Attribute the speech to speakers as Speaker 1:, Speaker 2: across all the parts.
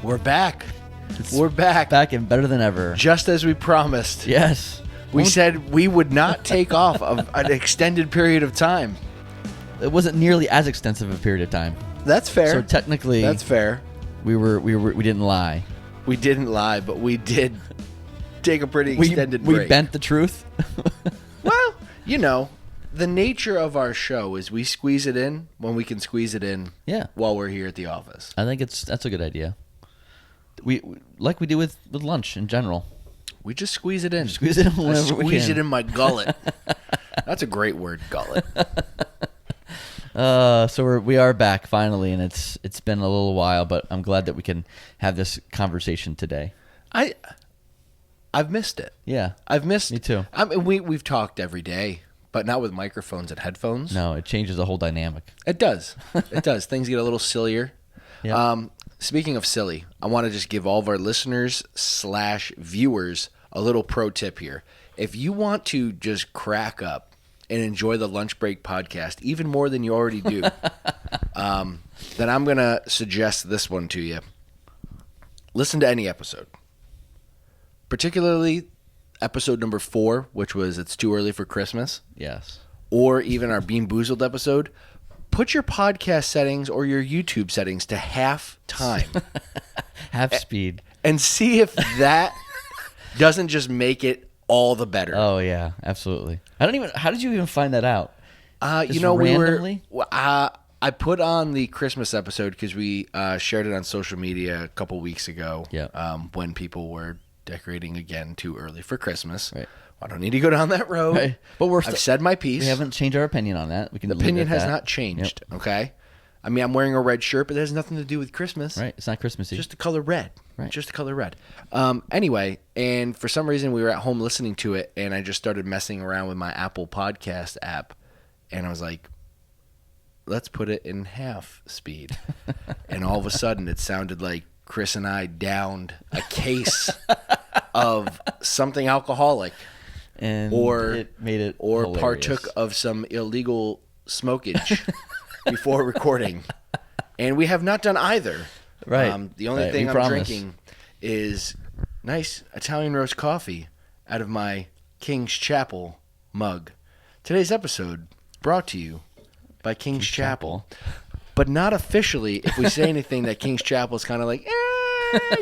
Speaker 1: We're back. We're back.
Speaker 2: Back and better than ever.
Speaker 1: Just as we promised.
Speaker 2: Yes.
Speaker 1: We said we would not take off of an extended period of time.
Speaker 2: It wasn't nearly as extensive a period of time.
Speaker 1: That's fair.
Speaker 2: So technically,
Speaker 1: that's fair.
Speaker 2: We didn't lie.
Speaker 1: We didn't lie, but we did take a pretty extended break.
Speaker 2: We bent the truth.
Speaker 1: Well, you know, the nature of our show is we squeeze it in when we can squeeze it in.
Speaker 2: Yeah.
Speaker 1: While we're here at the office.
Speaker 2: I think that's a good idea. We like we do with lunch in general.
Speaker 1: We just squeeze it in.
Speaker 2: Squeeze it in whenever we can.
Speaker 1: Squeeze it in my gullet. That's a great word, gullet.
Speaker 2: So we are back finally, and it's been a little while, but I'm glad that we can have this conversation today.
Speaker 1: I've missed it.
Speaker 2: Yeah,
Speaker 1: I've missed.
Speaker 2: Me too.
Speaker 1: I mean, we've talked every day, but not with microphones and headphones.
Speaker 2: No, it changes the whole dynamic.
Speaker 1: It does. It does. Things get a little sillier.
Speaker 2: Yeah.
Speaker 1: Speaking of silly, I want to just give all of our listeners / viewers a little pro tip here. If you want to just crack up and enjoy the Lunch Break podcast even more than you already do, then I'm going to suggest this one to you. Listen to any episode, particularly episode number 4, which was It's Too Early for Christmas.
Speaker 2: Yes.
Speaker 1: Or even our Bean Boozled episode. Put your podcast settings or your YouTube settings to half time.
Speaker 2: Half speed.
Speaker 1: And see if that doesn't just make it all the better.
Speaker 2: Oh, yeah, absolutely. How did you even find that out?
Speaker 1: You know,
Speaker 2: randomly?
Speaker 1: I put on the Christmas episode because we shared it on social media a couple weeks ago.
Speaker 2: Yeah.
Speaker 1: When people were decorating again too early for Christmas.
Speaker 2: Right.
Speaker 1: I don't need to go down that road.
Speaker 2: Right. But
Speaker 1: I've said my piece.
Speaker 2: We haven't changed our opinion on that.
Speaker 1: The opinion has not changed. Yep. Okay. I mean, I'm wearing a red shirt, but it has nothing to do with Christmas.
Speaker 2: Right. It's not Christmassy.
Speaker 1: Just the color red.
Speaker 2: Right.
Speaker 1: Just the color red. Anyway, and for some reason we were at home listening to it, and I just started messing around with my Apple Podcast app, and I was like, let's put it in half speed. And all of a sudden it sounded like Chris and I downed a case of something alcoholic.
Speaker 2: And it made it hilarious.
Speaker 1: Partook of some illegal smokage before recording. And we have not done either.
Speaker 2: Right.
Speaker 1: The only thing I'm drinking is nice Italian roast coffee out of my King's Chapel mug. Today's episode brought to you by King's Chapel. But not officially if we say anything that King's Chapel is kind of like,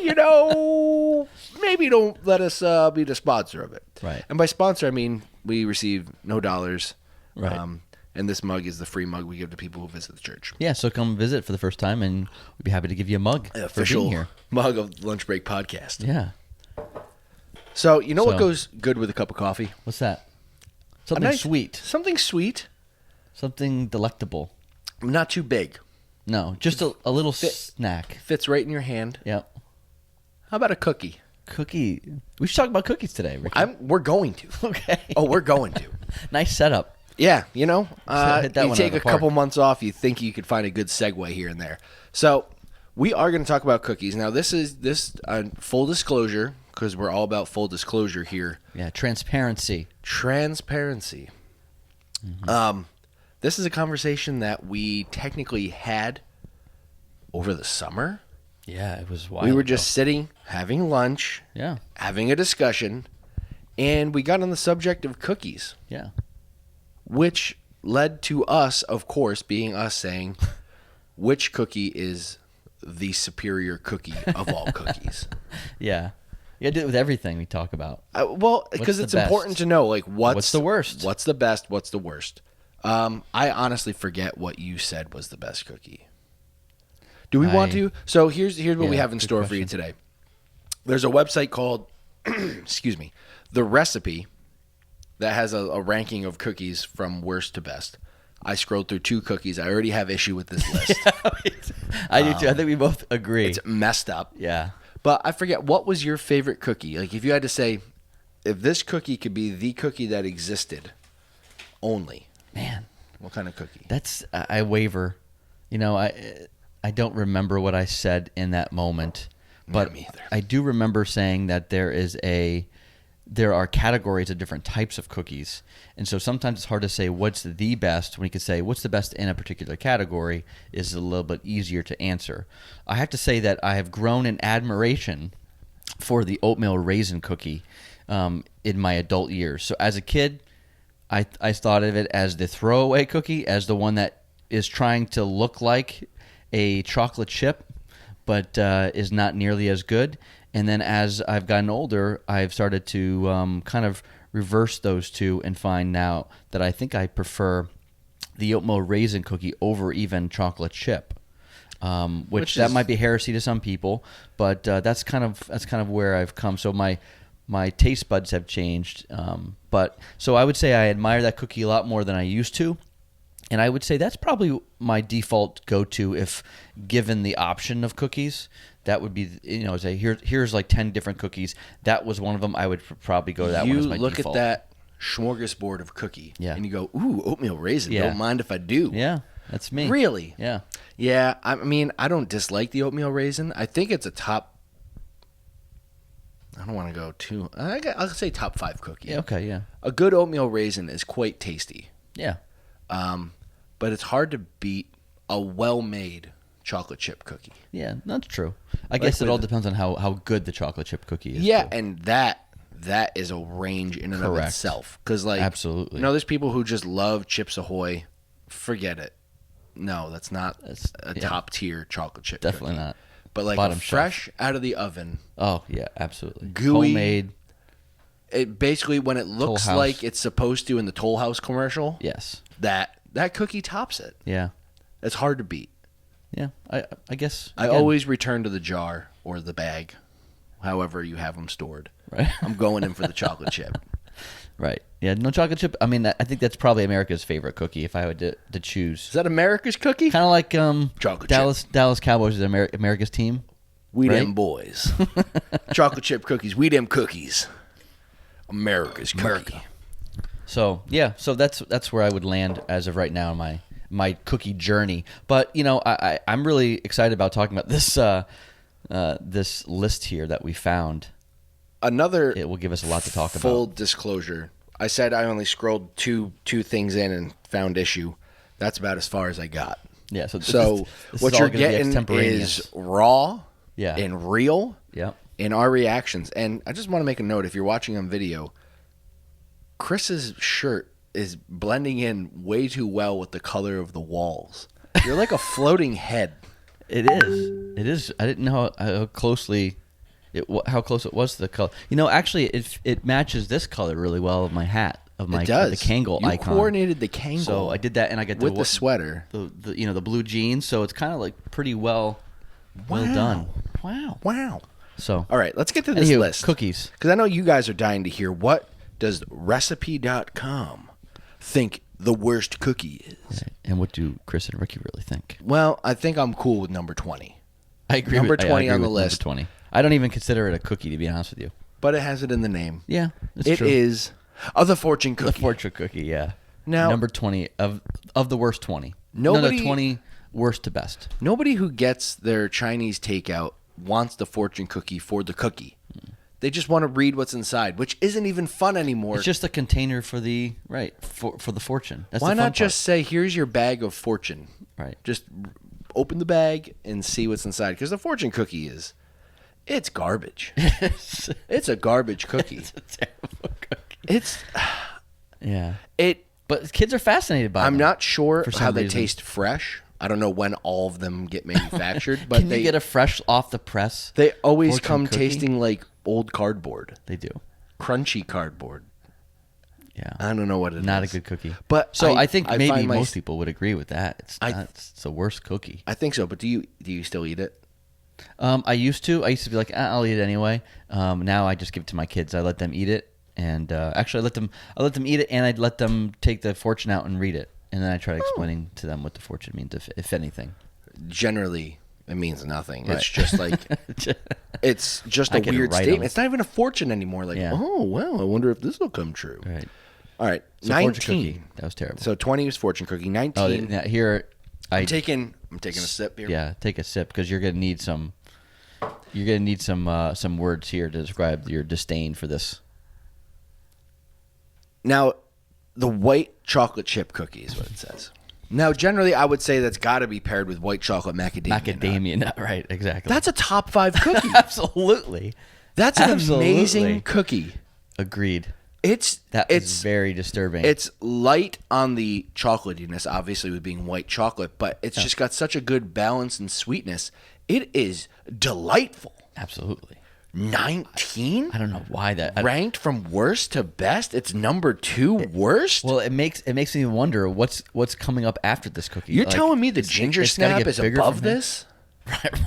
Speaker 1: you know, maybe don't let us be the sponsor of it.
Speaker 2: Right.
Speaker 1: And by sponsor, I mean we receive no dollars.
Speaker 2: Right.
Speaker 1: And this mug is the free mug we give to people who visit the church.
Speaker 2: Yeah, so come visit for the first time, and we'd be happy to give you a mug for being here.
Speaker 1: Mug of Lunch Break Podcast.
Speaker 2: Yeah.
Speaker 1: So, you know what goes good with a cup of coffee?
Speaker 2: What's that? Something sweet.
Speaker 1: Something sweet.
Speaker 2: Something delectable.
Speaker 1: Not too big.
Speaker 2: No, just a little snack.
Speaker 1: Fits right in your hand.
Speaker 2: Yep.
Speaker 1: How about a cookie?
Speaker 2: Cookie. We should talk about cookies today, Ricky.
Speaker 1: We're going to.
Speaker 2: Okay.
Speaker 1: Oh, we're going to.
Speaker 2: Nice setup.
Speaker 1: Yeah, you know, you take a couple
Speaker 2: park.
Speaker 1: months off, you think you could find a good segue here and there. So we are going to talk about cookies. Now, this is full disclosure, because we're all about full disclosure here.
Speaker 2: Yeah, transparency.
Speaker 1: Transparency. Mm-hmm. This is a conversation that we technically had over the summer.
Speaker 2: Yeah, it was wild.
Speaker 1: We were just sitting, having lunch, having a discussion, and we got on the subject of cookies.
Speaker 2: Yeah.
Speaker 1: Which led to us, of course, being us saying, which cookie is the superior cookie of all cookies?
Speaker 2: Yeah. You gotta do it with everything we talk about.
Speaker 1: Well, because it's important to know, like, what's
Speaker 2: the worst?
Speaker 1: What's the best? What's the worst? I honestly forget what you said was the best cookie. Do we want to? So here's what we have in store for you today. There's a website called, excuse me, The Recipe, that has a ranking of cookies from worst to best. I scrolled through 2 cookies. I already have issue with this list.
Speaker 2: I do too. I think we both agree.
Speaker 1: It's messed up.
Speaker 2: Yeah.
Speaker 1: But I forget, what was your favorite cookie? Like, if you had to say, if this cookie could be the cookie that existed only.
Speaker 2: Man.
Speaker 1: What kind of cookie?
Speaker 2: I waver. You know, I don't remember what I said in that moment. But
Speaker 1: Me either.
Speaker 2: I do remember saying that there is a there are categories of different types of cookies. And so sometimes it's hard to say what's the best when you could say what's the best in a particular category is a little bit easier to answer. I have to say that I have grown in admiration for the oatmeal raisin cookie in my adult years. So as a kid, I thought of it as the throwaway cookie, as the one that is trying to look like a chocolate chip, but is not nearly as good. And then as I've gotten older, I've started to kind of reverse those two and find now that I think I prefer the oatmeal raisin cookie over even chocolate chip. Which that might be heresy to some people, but that's kind of where I've come. So my taste buds have changed. But so I would say I admire that cookie a lot more than I used to. And I would say that's probably my default go-to if given the option of cookies. That would be, say here's like 10 different cookies. That was one of them. I would probably go to that one as my default.
Speaker 1: You look at that smorgasbord of cookie,
Speaker 2: yeah,
Speaker 1: and you go, ooh, oatmeal raisin.
Speaker 2: Yeah.
Speaker 1: Don't mind if I do.
Speaker 2: Yeah, that's me.
Speaker 1: Really?
Speaker 2: Yeah.
Speaker 1: Yeah, I mean, I don't dislike the oatmeal raisin. I think it's a top, I don't want to go too, I'll say top 5 cookie.
Speaker 2: Yeah, okay, yeah.
Speaker 1: A good oatmeal raisin is quite tasty.
Speaker 2: Yeah.
Speaker 1: But it's hard to beat a well-made chocolate chip cookie.
Speaker 2: Yeah, that's true. I guess it all depends on how good the chocolate chip cookie is.
Speaker 1: Yeah,
Speaker 2: too.
Speaker 1: and that is a range in and of
Speaker 2: Correct.
Speaker 1: itself. Because, like,
Speaker 2: absolutely.
Speaker 1: there's people who just love Chips Ahoy. Forget it. No, that's not a top-tier chocolate chip
Speaker 2: Definitely
Speaker 1: cookie.
Speaker 2: not.
Speaker 1: But, like,
Speaker 2: Bottom
Speaker 1: fresh out of the oven.
Speaker 2: Oh, yeah, absolutely.
Speaker 1: Gooey.
Speaker 2: Homemade.
Speaker 1: It basically, when it looks like it's supposed to in the Toll House commercial,
Speaker 2: yes,
Speaker 1: that cookie tops it.
Speaker 2: Yeah.
Speaker 1: It's hard to beat.
Speaker 2: Yeah, I guess.
Speaker 1: I always return to the jar or the bag, however you have them stored.
Speaker 2: Right.
Speaker 1: I'm going in for the chocolate chip.
Speaker 2: Right. Yeah, no chocolate chip. I mean, I think that's probably America's favorite cookie if I had to choose.
Speaker 1: Is that America's cookie?
Speaker 2: Kind of like
Speaker 1: chocolate
Speaker 2: Dallas Cowboys is America's team.
Speaker 1: We
Speaker 2: right?
Speaker 1: them boys. Chocolate chip cookies. We them cookies. America's cookie.
Speaker 2: So yeah, so that's where I would land as of right now in my cookie journey. But I'm really excited about talking about this this list here that we found. It will give us a lot to talk about.
Speaker 1: Full disclosure. I said I only scrolled two things in and found issue. That's about as far as I got.
Speaker 2: Yeah. So this
Speaker 1: what
Speaker 2: is
Speaker 1: you're
Speaker 2: all gonna be
Speaker 1: getting
Speaker 2: extemporaneous.
Speaker 1: is raw
Speaker 2: Yeah.
Speaker 1: and real
Speaker 2: Yeah.
Speaker 1: in our reactions. And I just want to make a note, if you're watching on video, Chris's shirt is blending in way too well with the color of the walls. You're like a floating head.
Speaker 2: It is. It is. I didn't know how closely how close it was to the color. Actually, it matches this color really well of my hat, of my
Speaker 1: It does.
Speaker 2: the Kangol
Speaker 1: you
Speaker 2: icon.
Speaker 1: coordinated the Kangol.
Speaker 2: So I did that, and I got
Speaker 1: with the sweater.
Speaker 2: The blue jeans. So it's kind of like pretty well done.
Speaker 1: Wow.
Speaker 2: So
Speaker 1: all right, let's get to this list.
Speaker 2: Cookies.
Speaker 1: Because I know you guys are dying to hear, what does Recipe.com think the worst cookie is?
Speaker 2: Right. And what do Chris and Ricky really think?
Speaker 1: Well, I think I'm cool with number 20.
Speaker 2: I agree.
Speaker 1: Number 20
Speaker 2: I agree
Speaker 1: on the
Speaker 2: with
Speaker 1: list.
Speaker 2: Number 20. I don't even consider it a cookie, to be honest with you.
Speaker 1: But it has it in the name.
Speaker 2: Yeah,
Speaker 1: It
Speaker 2: true.
Speaker 1: is the fortune cookie.
Speaker 2: The fortune cookie. Yeah.
Speaker 1: Now,
Speaker 2: number 20 of the worst 20.
Speaker 1: Nobody-
Speaker 2: 20 worst to best.
Speaker 1: Nobody who gets their Chinese takeout wants the fortune cookie for the cookie. They just want to read what's inside, which isn't even fun anymore.
Speaker 2: It's just a container for the for the fortune. That's
Speaker 1: Why
Speaker 2: the fun
Speaker 1: not just say, here's your bag of fortune?
Speaker 2: Right.
Speaker 1: Just open the bag and see what's inside. Because the fortune cookie it's garbage. It's a garbage cookie.
Speaker 2: It's a terrible cookie.
Speaker 1: It's
Speaker 2: Yeah.
Speaker 1: it.
Speaker 2: But kids are fascinated by
Speaker 1: I'm
Speaker 2: them.
Speaker 1: not sure
Speaker 2: for some
Speaker 1: how they
Speaker 2: reason.
Speaker 1: taste fresh. I don't know when all of them get manufactured, but
Speaker 2: Can you get a fresh off the press?
Speaker 1: they always
Speaker 2: fortune
Speaker 1: come
Speaker 2: cookie?
Speaker 1: tasting like old cardboard,
Speaker 2: They do.
Speaker 1: crunchy cardboard.
Speaker 2: Yeah.
Speaker 1: I don't know what it is.
Speaker 2: Not a good cookie.
Speaker 1: But
Speaker 2: so I think maybe
Speaker 1: find
Speaker 2: most people would agree with that.
Speaker 1: I-
Speaker 2: It's the worst cookie.
Speaker 1: I think so. But do you still eat it?
Speaker 2: I used to be like, I'll eat it anyway. Now I just give it to my kids. I let them eat it, and actually I let them eat it, and I'd let them take the fortune out and read it, and then I try explaining to them what the fortune means, if anything.
Speaker 1: Generally, it means nothing.
Speaker 2: Right.
Speaker 1: It's just like it's just
Speaker 2: I
Speaker 1: a
Speaker 2: get it
Speaker 1: weird
Speaker 2: right on
Speaker 1: statement.
Speaker 2: it.
Speaker 1: It's not even a fortune anymore. Like,
Speaker 2: Yeah.
Speaker 1: oh well, I wonder if this will come true.
Speaker 2: Right.
Speaker 1: All right,
Speaker 2: So fortune
Speaker 1: 19.
Speaker 2: cookie. That was terrible.
Speaker 1: So 20 was fortune cookie. 19.
Speaker 2: Oh, now here
Speaker 1: I'm taking a sip here.
Speaker 2: Yeah, take a sip because you're gonna need some. You're gonna need some words here to describe your disdain for this.
Speaker 1: Now, the white chocolate chip cookie is what it says. Now, generally, I would say that's got to be paired with white chocolate macadamia nut.
Speaker 2: Macadamia nut, right? Exactly.
Speaker 1: That's a top 5 cookie.
Speaker 2: Absolutely.
Speaker 1: That's an
Speaker 2: Absolutely.
Speaker 1: amazing cookie.
Speaker 2: Agreed.
Speaker 1: It's
Speaker 2: very disturbing.
Speaker 1: It's light on the chocolatiness, obviously, with being white chocolate, but it's just got such a good balance and sweetness. It is delightful.
Speaker 2: Absolutely.
Speaker 1: 19?
Speaker 2: I don't know why that.
Speaker 1: Ranked from worst to best? It's number 2 worst?
Speaker 2: Well, it makes me wonder what's coming up after this cookie.
Speaker 1: You're
Speaker 2: Like,
Speaker 1: telling me the ginger
Speaker 2: it's gotta
Speaker 1: snap
Speaker 2: get
Speaker 1: is
Speaker 2: bigger
Speaker 1: above
Speaker 2: from here?
Speaker 1: this?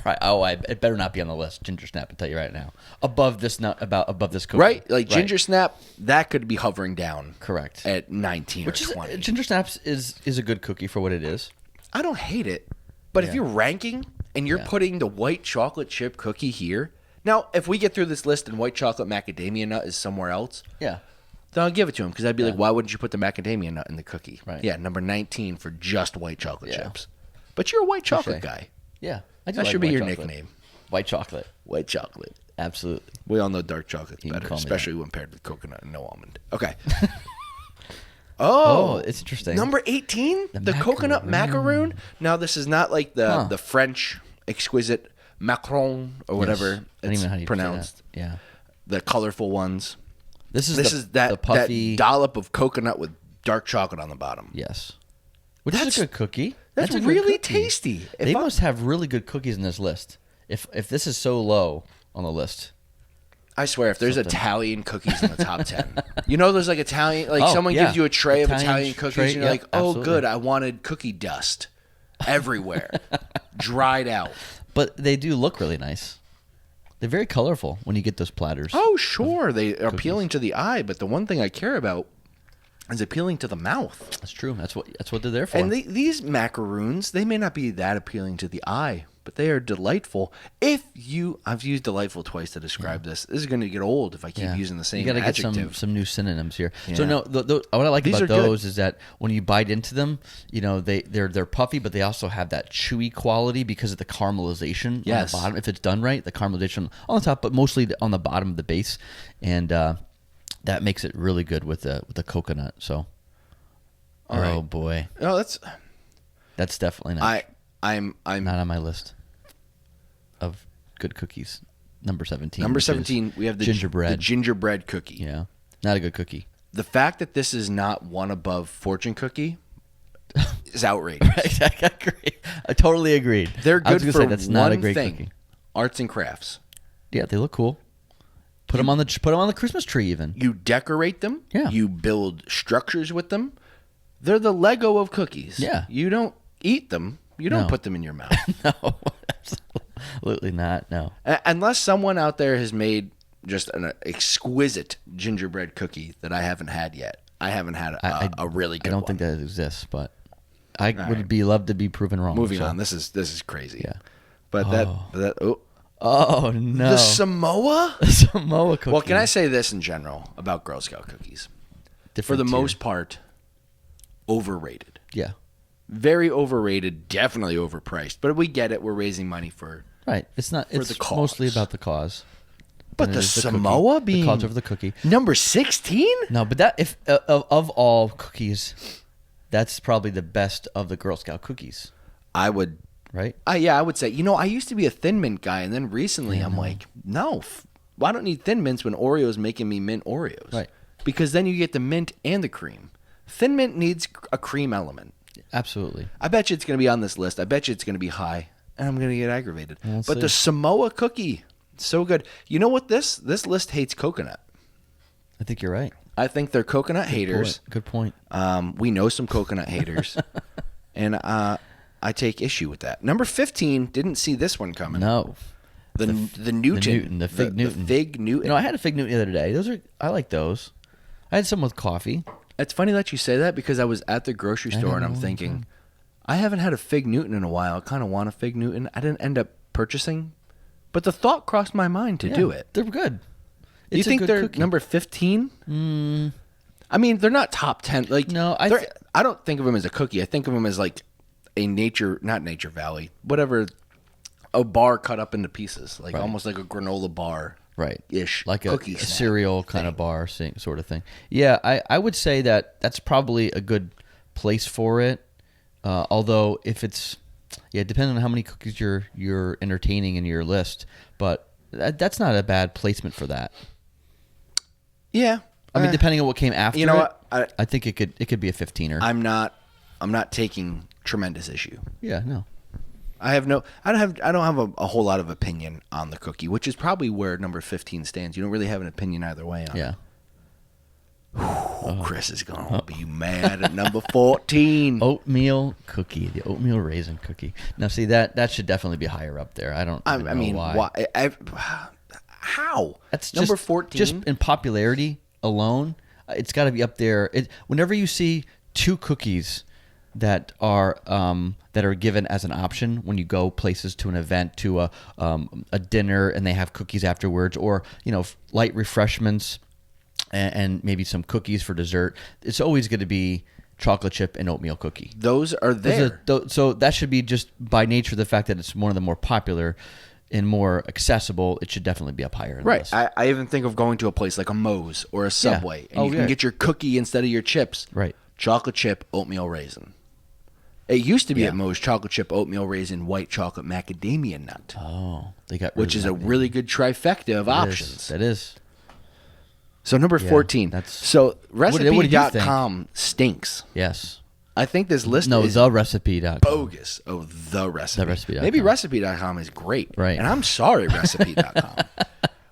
Speaker 2: Right. Oh, it better not be on the list. Ginger snap. I'll tell you right now. Above this cookie.
Speaker 1: Right? Like ginger snap, that could be hovering down.
Speaker 2: Correct.
Speaker 1: At 19
Speaker 2: Which
Speaker 1: or
Speaker 2: is
Speaker 1: 20.
Speaker 2: ginger snaps is a good cookie for what it is.
Speaker 1: I don't hate it. But if
Speaker 2: Yeah.
Speaker 1: you're ranking and you're putting the white chocolate chip cookie here, now, if we get through this list and white chocolate macadamia nut is somewhere else,
Speaker 2: Yeah.
Speaker 1: then I'll give it to him because I'd be like, why wouldn't you put the macadamia nut in the cookie?
Speaker 2: Right.
Speaker 1: Yeah, number 19 for just white chocolate
Speaker 2: Yeah.
Speaker 1: chips. But you're a white chocolate guy.
Speaker 2: Yeah. I do
Speaker 1: That
Speaker 2: like
Speaker 1: should be
Speaker 2: white
Speaker 1: your
Speaker 2: chocolate.
Speaker 1: nickname.
Speaker 2: White chocolate.
Speaker 1: White chocolate.
Speaker 2: Absolutely.
Speaker 1: We all know dark chocolate's
Speaker 2: can
Speaker 1: better,
Speaker 2: call me
Speaker 1: especially when paired with coconut and no almond. Okay.
Speaker 2: Oh, it's interesting.
Speaker 1: Number 18, the coconut macaroon. Now, this is not like the French exquisite macaron or whatever
Speaker 2: Yes. I don't even know how
Speaker 1: it's
Speaker 2: you
Speaker 1: pronounced.
Speaker 2: say that. Yeah.
Speaker 1: The colorful ones.
Speaker 2: This
Speaker 1: This
Speaker 2: is
Speaker 1: is
Speaker 2: the
Speaker 1: that
Speaker 2: puffy.
Speaker 1: dollop of coconut with dark chocolate on the bottom.
Speaker 2: Yes. Which is a good cookie.
Speaker 1: That's
Speaker 2: a good
Speaker 1: really
Speaker 2: cookie.
Speaker 1: tasty.
Speaker 2: They must have really good cookies in this list. If this is so low on the list.
Speaker 1: I swear, if there's
Speaker 2: Something.
Speaker 1: Italian cookies in the top 10, you know, there's like Italian, like
Speaker 2: Oh,
Speaker 1: someone
Speaker 2: yeah.
Speaker 1: gives you a tray of
Speaker 2: Italian
Speaker 1: Italian cookies,
Speaker 2: tray,
Speaker 1: and you're
Speaker 2: yeah,
Speaker 1: like, oh,
Speaker 2: absolutely.
Speaker 1: good, I wanted cookie dust everywhere, dried out.
Speaker 2: But they do look really nice. They're very colorful when you get those platters.
Speaker 1: Oh, sure, they are appealing to the eye, but the one thing I care about is appealing to the mouth.
Speaker 2: That's true. That's what they're there for.
Speaker 1: And these macaroons, they may not be that appealing to the eye, but they are delightful. I've used delightful twice to describe this. This is going to get old if I keep using the same
Speaker 2: you gotta
Speaker 1: adjective.
Speaker 2: get some new synonyms here. So
Speaker 1: Yeah.
Speaker 2: no, what I like
Speaker 1: These
Speaker 2: about
Speaker 1: are good.
Speaker 2: those is that when you bite into them, you know they're puffy, but they also have that chewy quality because of the caramelization
Speaker 1: Yes.
Speaker 2: on the bottom. If it's done right, the caramelization on the top, but mostly on the bottom of the base, and that makes it really good with the coconut. So,
Speaker 1: All right.
Speaker 2: oh boy,
Speaker 1: No,
Speaker 2: that's definitely not
Speaker 1: I'm
Speaker 2: not on my list of good cookies. Number 17.
Speaker 1: number
Speaker 2: which is
Speaker 1: 17. We have the
Speaker 2: gingerbread.
Speaker 1: the gingerbread cookie.
Speaker 2: Yeah, not a good cookie.
Speaker 1: The fact that this is not one above fortune cookie is outrageous.
Speaker 2: I agree. I totally agreed.
Speaker 1: They're
Speaker 2: I was
Speaker 1: good
Speaker 2: gonna
Speaker 1: for
Speaker 2: say that's not a
Speaker 1: one
Speaker 2: great
Speaker 1: thing:
Speaker 2: cookie.
Speaker 1: arts and crafts.
Speaker 2: Yeah, they look cool. Put them on the Christmas tree even.
Speaker 1: You decorate them.
Speaker 2: Yeah.
Speaker 1: You build structures with them. They're the Lego of cookies.
Speaker 2: Yeah.
Speaker 1: You don't eat them. You don't
Speaker 2: No.
Speaker 1: put them in your mouth.
Speaker 2: No, absolutely not. No.
Speaker 1: Unless someone out there has made just an exquisite gingerbread cookie that I haven't had yet. I haven't had a really good
Speaker 2: I don't
Speaker 1: one.
Speaker 2: think that exists, but I would
Speaker 1: right.
Speaker 2: be love to be proven wrong.
Speaker 1: Moving
Speaker 2: so.
Speaker 1: on. This is crazy.
Speaker 2: Yeah.
Speaker 1: But that
Speaker 2: Oh no.
Speaker 1: the Samoa.
Speaker 2: The Samoa cookie.
Speaker 1: Well, can I say this in general about Girl Scout cookies? For
Speaker 2: Different
Speaker 1: the
Speaker 2: tier.
Speaker 1: most part, overrated.
Speaker 2: Yeah.
Speaker 1: Very overrated. Definitely overpriced. But we get it. We're raising money for.
Speaker 2: Right. It's not.
Speaker 1: For
Speaker 2: It's
Speaker 1: the cause.
Speaker 2: mostly about the cause.
Speaker 1: But
Speaker 2: than
Speaker 1: the
Speaker 2: it is
Speaker 1: Samoa
Speaker 2: cookie.
Speaker 1: being
Speaker 2: the cause over the cookie.
Speaker 1: number 16.
Speaker 2: No, but that if of all cookies, that's probably the best of the Girl Scout cookies,
Speaker 1: I would.
Speaker 2: right?
Speaker 1: I would say. I used to be a Thin Mint guy, and then recently I'm like, no. I don't need Thin Mints when Oreo's making me mint Oreos.
Speaker 2: Right.
Speaker 1: Because then you get the mint and the cream. Thin Mint needs a cream element.
Speaker 2: Absolutely.
Speaker 1: I bet you it's going to be on this list. I bet you it's going to be high, and I'm going to get aggravated.
Speaker 2: We'll
Speaker 1: But
Speaker 2: see.
Speaker 1: the Samoa cookie, so good. You know what? This list hates coconut.
Speaker 2: I think you're right.
Speaker 1: I think they're coconut haters.
Speaker 2: Good point.
Speaker 1: We know some coconut haters, and I take issue with that. Number 15 didn't see this one coming.
Speaker 2: No.
Speaker 1: The Newton,
Speaker 2: the Fig Newton.
Speaker 1: the Fig Newton.
Speaker 2: You know, I had a Fig Newton the other day. I like those. I had some with coffee.
Speaker 1: It's funny that you say that because I was at the grocery store and I'm thinking, I haven't had a Fig Newton in a while. I kind of want a Fig Newton. I didn't end up purchasing, but the thought crossed my mind to do it.
Speaker 2: They're good.
Speaker 1: Do you
Speaker 2: It's a
Speaker 1: think
Speaker 2: good
Speaker 1: they're
Speaker 2: cookie.
Speaker 1: number 15? I mean, they're not top 10. Like,
Speaker 2: No,
Speaker 1: I don't think of them as a cookie. I think of them as like not Nature Valley, whatever, a bar cut up into pieces, like almost like a granola bar
Speaker 2: right,
Speaker 1: ish,
Speaker 2: like a
Speaker 1: cookie snack
Speaker 2: cereal kind
Speaker 1: thing.
Speaker 2: of bar sort of thing. Yeah, I would say that's probably a good place for it. Although if it's depending on how many cookies you're entertaining in your list, but that's not a bad placement for that.
Speaker 1: Yeah,
Speaker 2: I mean, depending on what came after,
Speaker 1: you know what?
Speaker 2: I think it could be a 15er.
Speaker 1: I'm not taking tremendous issue.
Speaker 2: Yeah, no.
Speaker 1: I don't have a whole lot of opinion on the cookie, which is probably where number 15 stands. You don't really have an opinion either way on it.
Speaker 2: Yeah.
Speaker 1: Chris is going to be mad at number 14.
Speaker 2: Oatmeal cookie, the oatmeal raisin cookie. Now, see that should definitely be higher up there. I don't even know
Speaker 1: mean,
Speaker 2: why.
Speaker 1: How?
Speaker 2: That's
Speaker 1: number
Speaker 2: just,
Speaker 1: 14.
Speaker 2: Just in popularity alone, it's got to be up there. Whenever you see two cookies that are given as an option when you go places to an event, to a dinner, and they have cookies afterwards, or light refreshments and maybe some cookies for dessert, it's always going to be chocolate chip and oatmeal cookie.
Speaker 1: Those are there.
Speaker 2: So that should be, just by nature of the fact that it's one of the more popular and more accessible, it should definitely be up higher.
Speaker 1: Right.
Speaker 2: List.
Speaker 1: I even think of going to a place like a Moe's or a Subway, and you can get your cookie instead of your chips.
Speaker 2: Right.
Speaker 1: Chocolate chip, oatmeal raisin. It used to be at Moe's chocolate chip, oatmeal raisin, white chocolate macadamia nut.
Speaker 2: Oh, they got rid
Speaker 1: which
Speaker 2: of
Speaker 1: is
Speaker 2: that
Speaker 1: a
Speaker 2: name.
Speaker 1: really good trifecta of options.
Speaker 2: That is.
Speaker 1: So number 14. So
Speaker 2: What did you
Speaker 1: recipe.com stinks.
Speaker 2: Yes.
Speaker 1: I think this list
Speaker 2: No,
Speaker 1: is
Speaker 2: therecipe.com.
Speaker 1: bogus. Oh, the recipe.
Speaker 2: Therecipe.com.
Speaker 1: Maybe recipe.com is great.
Speaker 2: Right.
Speaker 1: And I'm sorry, recipe.com.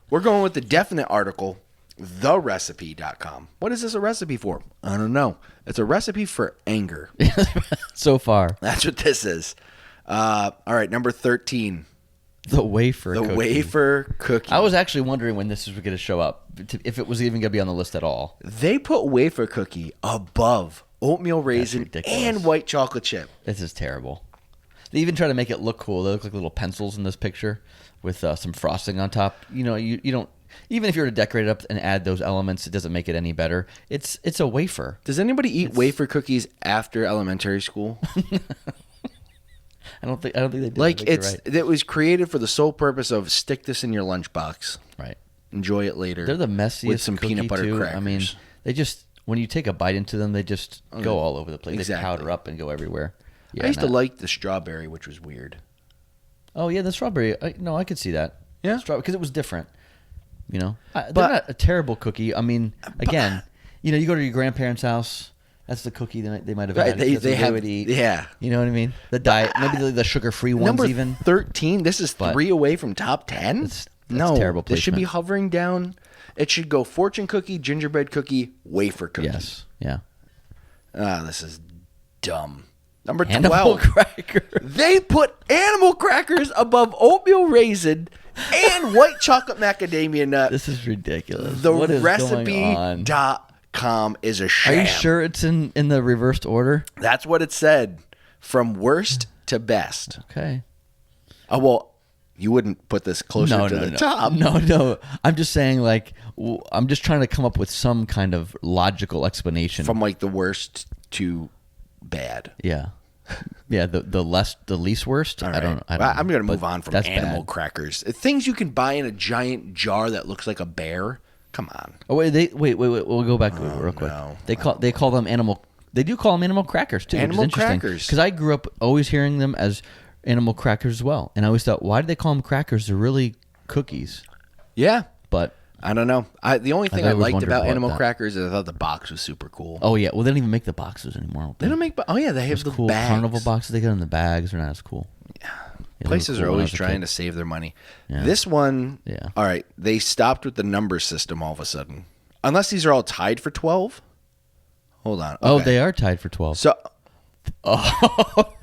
Speaker 1: We're going with the definite article, therecipe.com. What is this a recipe for? I don't know. It's a recipe for anger.
Speaker 2: So far.
Speaker 1: That's what this is. All right, number 13.
Speaker 2: The wafer
Speaker 1: The
Speaker 2: cookie.
Speaker 1: wafer cookie.
Speaker 2: I was actually wondering when this was going to show up, if it was even going to be on the list at all.
Speaker 1: They put wafer cookie above oatmeal raisin
Speaker 2: ridiculous.
Speaker 1: and white chocolate chip.
Speaker 2: This is terrible. They even try to make it look cool. They look like little pencils in this picture with some frosting on top. You don't, even if you were to decorate it up and add those elements, it doesn't make it any better. It's a wafer.
Speaker 1: Does anybody eat wafer cookies after elementary school?
Speaker 2: I don't think they do.
Speaker 1: Like
Speaker 2: I think you're right.
Speaker 1: it was created for the sole purpose of stick this in your lunchbox.
Speaker 2: Right.
Speaker 1: Enjoy it later.
Speaker 2: They're the messiest
Speaker 1: with some
Speaker 2: cookie
Speaker 1: peanut butter
Speaker 2: too.
Speaker 1: crackers.
Speaker 2: I mean, they just, when you take a bite into them, they just go all over the place.
Speaker 1: Exactly.
Speaker 2: They powder up and go everywhere. Yeah,
Speaker 1: I used to like the strawberry, which was weird.
Speaker 2: Oh yeah, the strawberry. I could see that.
Speaker 1: Yeah.
Speaker 2: Because it was different. They're
Speaker 1: But-
Speaker 2: not a terrible cookie. I mean, again, you go to your grandparents' house. That's the cookie they might have
Speaker 1: Right,
Speaker 2: had.
Speaker 1: they
Speaker 2: That's what
Speaker 1: have-
Speaker 2: would eat.
Speaker 1: yeah.
Speaker 2: You know what I mean? The diet, maybe the sugar-free ones
Speaker 1: Number
Speaker 2: even.
Speaker 1: 13. This is
Speaker 2: But
Speaker 1: 3 away from top 10.
Speaker 2: That's
Speaker 1: No,
Speaker 2: terrible
Speaker 1: this should be
Speaker 2: placement.
Speaker 1: hovering down. It should go fortune cookie, gingerbread cookie, wafer cookie.
Speaker 2: Yes. Yeah.
Speaker 1: This is dumb. Number 12.
Speaker 2: Animal cracker.
Speaker 1: They put animal crackers above oatmeal raisin and white chocolate macadamia nut.
Speaker 2: This is ridiculous.
Speaker 1: The
Speaker 2: What is going on?
Speaker 1: recipe.com is a
Speaker 2: Are
Speaker 1: sham.
Speaker 2: you sure it's in the reversed order?
Speaker 1: That's what it said. From worst to best.
Speaker 2: Okay.
Speaker 1: Oh, well, you wouldn't put this closer to the top.
Speaker 2: No. I'm just saying, I'm just trying to come up with some kind of logical explanation.
Speaker 1: From like the worst to bad.
Speaker 2: Yeah. Yeah, the least worst.
Speaker 1: All
Speaker 2: I don't
Speaker 1: right.
Speaker 2: know.
Speaker 1: I'm going to
Speaker 2: but
Speaker 1: move on from
Speaker 2: that's
Speaker 1: animal
Speaker 2: bad.
Speaker 1: crackers. Things you can buy in a giant jar that looks like a bear. Come on.
Speaker 2: Oh wait, wait. We'll go back real quick.
Speaker 1: no.
Speaker 2: They call them animal. They do call them animal crackers too.
Speaker 1: Animal
Speaker 2: which is interesting.
Speaker 1: crackers.
Speaker 2: Because I grew up always hearing them as animal crackers as well, and I always thought, why do they call them crackers? They're really cookies.
Speaker 1: Yeah.
Speaker 2: But
Speaker 1: I don't know. The only thing I
Speaker 2: always
Speaker 1: liked
Speaker 2: wondered
Speaker 1: about
Speaker 2: what
Speaker 1: animal
Speaker 2: that-
Speaker 1: crackers is I thought the box was super cool.
Speaker 2: oh yeah, well they don't even make the boxes anymore.
Speaker 1: They don't make. Oh yeah, they have the
Speaker 2: cool
Speaker 1: bags.
Speaker 2: carnival boxes they got in the bags. They're not as cool. Yeah,
Speaker 1: Places are always trying to save their money.
Speaker 2: Yeah.
Speaker 1: This one,
Speaker 2: Yeah.
Speaker 1: all right, they stopped with the number system all of a sudden. Unless these are all tied for 12. Hold on.
Speaker 2: Oh,
Speaker 1: Okay.
Speaker 2: they are tied for 12.
Speaker 1: So
Speaker 2: Oh,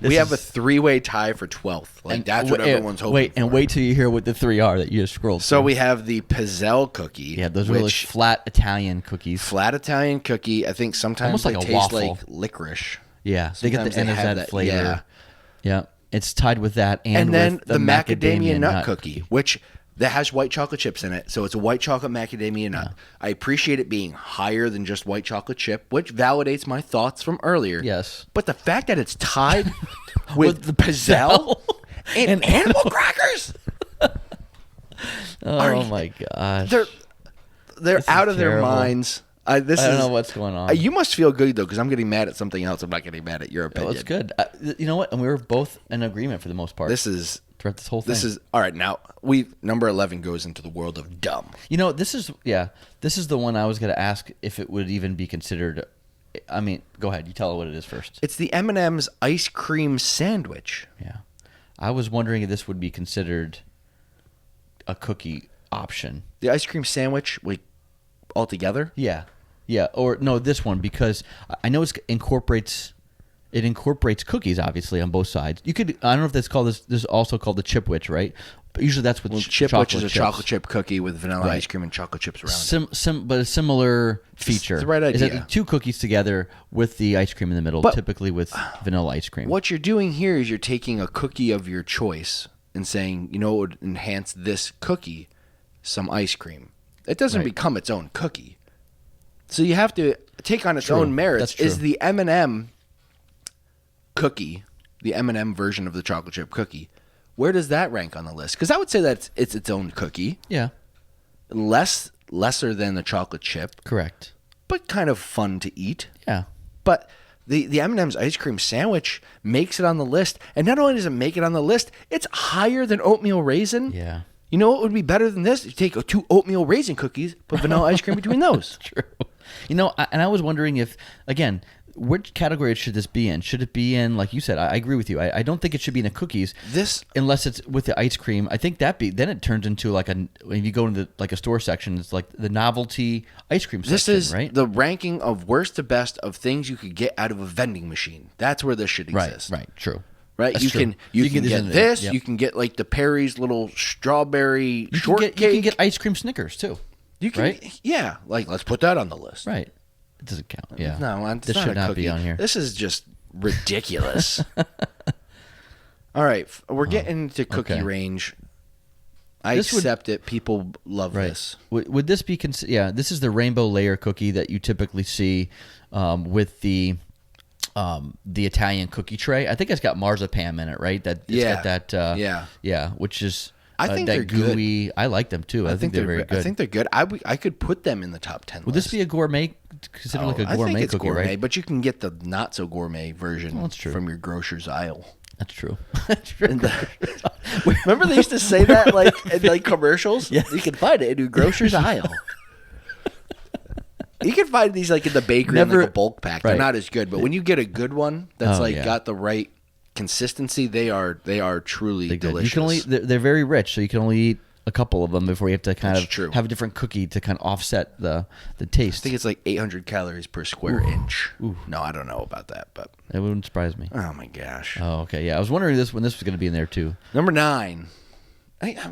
Speaker 1: we have a 3-way tie for 12th. Like that's what everyone's hoping
Speaker 2: Wait,
Speaker 1: for.
Speaker 2: and wait till you hear what the three are that you just scrolled.
Speaker 1: So
Speaker 2: through.
Speaker 1: we have the Pizzelle cookie.
Speaker 2: yeah, those are really
Speaker 1: which-
Speaker 2: flat Italian cookies.
Speaker 1: flat Italian cookie. I think sometimes
Speaker 2: Almost like
Speaker 1: they
Speaker 2: a
Speaker 1: taste
Speaker 2: waffle.
Speaker 1: like licorice.
Speaker 2: Yeah, they get
Speaker 1: Sometimes
Speaker 2: the end of
Speaker 1: have
Speaker 2: that flavor.
Speaker 1: Yeah.
Speaker 2: Yeah, it's tied with that,
Speaker 1: And then
Speaker 2: with
Speaker 1: the macadamia nut cookie, which that has white chocolate chips in it. So it's a white chocolate macadamia nut. I appreciate it being higher than just white chocolate chip, which validates my thoughts from earlier.
Speaker 2: Yes.
Speaker 1: But the fact that it's tied with the Pizzelle and animal crackers.
Speaker 2: Oh my gosh.
Speaker 1: They're
Speaker 2: This is
Speaker 1: out of their
Speaker 2: terrible.
Speaker 1: minds.
Speaker 2: I don't know what's going on.
Speaker 1: You must feel good though, because I'm getting mad at something else. I'm not getting mad at your
Speaker 2: Well,
Speaker 1: opinion.
Speaker 2: it's good. You know what? And we were both in agreement for the most part.
Speaker 1: This is
Speaker 2: throughout this whole thing.
Speaker 1: this is all right. Now number 11 goes into the world of dumb.
Speaker 2: You know, this is the one I was going to ask if it would even be considered. I mean, go ahead. You tell her what it is first.
Speaker 1: It's the M&M's ice cream sandwich.
Speaker 2: Yeah, I was wondering if this would be considered a cookie option.
Speaker 1: The ice cream sandwich, like altogether.
Speaker 2: Yeah, or no, this one because I know it incorporates cookies obviously on both sides. You could I don't know if that's called this. This is also called the Chipwich, right? But usually that's with
Speaker 1: Chipwich is a
Speaker 2: chips.
Speaker 1: chocolate chip cookie with vanilla
Speaker 2: Right.
Speaker 1: ice cream and chocolate chips around it.
Speaker 2: But a similar feature.
Speaker 1: It's the right
Speaker 2: Is
Speaker 1: idea.
Speaker 2: that two cookies together with the ice cream in the middle,
Speaker 1: But-
Speaker 2: typically with vanilla ice cream.
Speaker 1: What you're doing here is you're taking a cookie of your choice and saying, you know, what would enhance this cookie, some ice cream. It doesn't
Speaker 2: Right.
Speaker 1: become its own cookie. So you have to take on its
Speaker 2: True.
Speaker 1: own merits.
Speaker 2: That's true.
Speaker 1: Is the M&M cookie, the M&M version of the chocolate chip cookie, where does that rank on the list? Because I would say that it's its own cookie,
Speaker 2: Yeah,
Speaker 1: lesser than the chocolate chip,
Speaker 2: correct.
Speaker 1: but kind of fun to eat.
Speaker 2: Yeah,
Speaker 1: But the M&M's ice cream sandwich makes it on the list, and not only does it make it on the list, it's higher than oatmeal raisin.
Speaker 2: yeah.
Speaker 1: You know what would be better than this? You take two oatmeal raisin cookies, put vanilla ice cream between those.
Speaker 2: True. You know, and I was wondering if, again, which category should this be in? Should it be in, like you said, I agree with you. I don't think it should be in the cookies.
Speaker 1: This
Speaker 2: Unless it's with the ice cream. I think then it turns into like when you go into like a store section, it's like the novelty ice cream section,
Speaker 1: this is
Speaker 2: right?
Speaker 1: the ranking of worst to best of things you could get out of a vending machine. That's where this should exist.
Speaker 2: Right, true.
Speaker 1: Right?
Speaker 2: That's
Speaker 1: You
Speaker 2: true.
Speaker 1: can you can
Speaker 2: these
Speaker 1: get
Speaker 2: in there.
Speaker 1: this,
Speaker 2: Yep.
Speaker 1: you can get like the Perry's little strawberry
Speaker 2: You
Speaker 1: shortcake.
Speaker 2: can get ice cream Snickers too.
Speaker 1: You can
Speaker 2: right?
Speaker 1: Yeah, like let's put that on the list.
Speaker 2: Right. It doesn't count. Yeah.
Speaker 1: No, it's
Speaker 2: this
Speaker 1: not
Speaker 2: should
Speaker 1: a
Speaker 2: not
Speaker 1: cookie.
Speaker 2: be on here.
Speaker 1: This is just ridiculous. All right, we're getting into cookie
Speaker 2: okay.
Speaker 1: range. I
Speaker 2: This would-
Speaker 1: accept it. People love
Speaker 2: Right.
Speaker 1: this.
Speaker 2: Would this be yeah, this is the rainbow layer cookie that you typically see with the Italian cookie tray. I think it's got marzipan in it, right? That it's
Speaker 1: Yeah.
Speaker 2: got that
Speaker 1: Yeah.
Speaker 2: which is
Speaker 1: I think
Speaker 2: that
Speaker 1: they're good.
Speaker 2: gooey. I like them too. I think they're very good.
Speaker 1: I think they're good. I could put them in the top 10
Speaker 2: Would
Speaker 1: list.
Speaker 2: this be a gourmet considered like a
Speaker 1: I
Speaker 2: gourmet
Speaker 1: think it's
Speaker 2: cookie,
Speaker 1: gourmet,
Speaker 2: right?
Speaker 1: but you can get the not so gourmet version
Speaker 2: that's true.
Speaker 1: from your grocer's aisle.
Speaker 2: That's true. That's true.
Speaker 1: Remember they used to say that like in like commercials?
Speaker 2: Yeah.
Speaker 1: You can find it in your grocer's aisle. You can find these like in the bakery in
Speaker 2: Never-
Speaker 1: like a bulk pack. They're
Speaker 2: right.
Speaker 1: not as good, but when you get a good one that's
Speaker 2: Oh,
Speaker 1: like
Speaker 2: yeah.
Speaker 1: got the right consistency, they are truly
Speaker 2: They're good.
Speaker 1: delicious.
Speaker 2: You can only they're very rich, so you can only eat a couple of them before you have to kind
Speaker 1: That's
Speaker 2: of
Speaker 1: true.
Speaker 2: have a different cookie to kind of offset the
Speaker 1: I
Speaker 2: taste.
Speaker 1: think it's like 800 calories per square inch. No, I don't know about that, but
Speaker 2: It wouldn't surprise me.
Speaker 1: oh my gosh.
Speaker 2: Oh, okay. Yeah, I was wondering when this was going to be in there too.
Speaker 1: Number 9.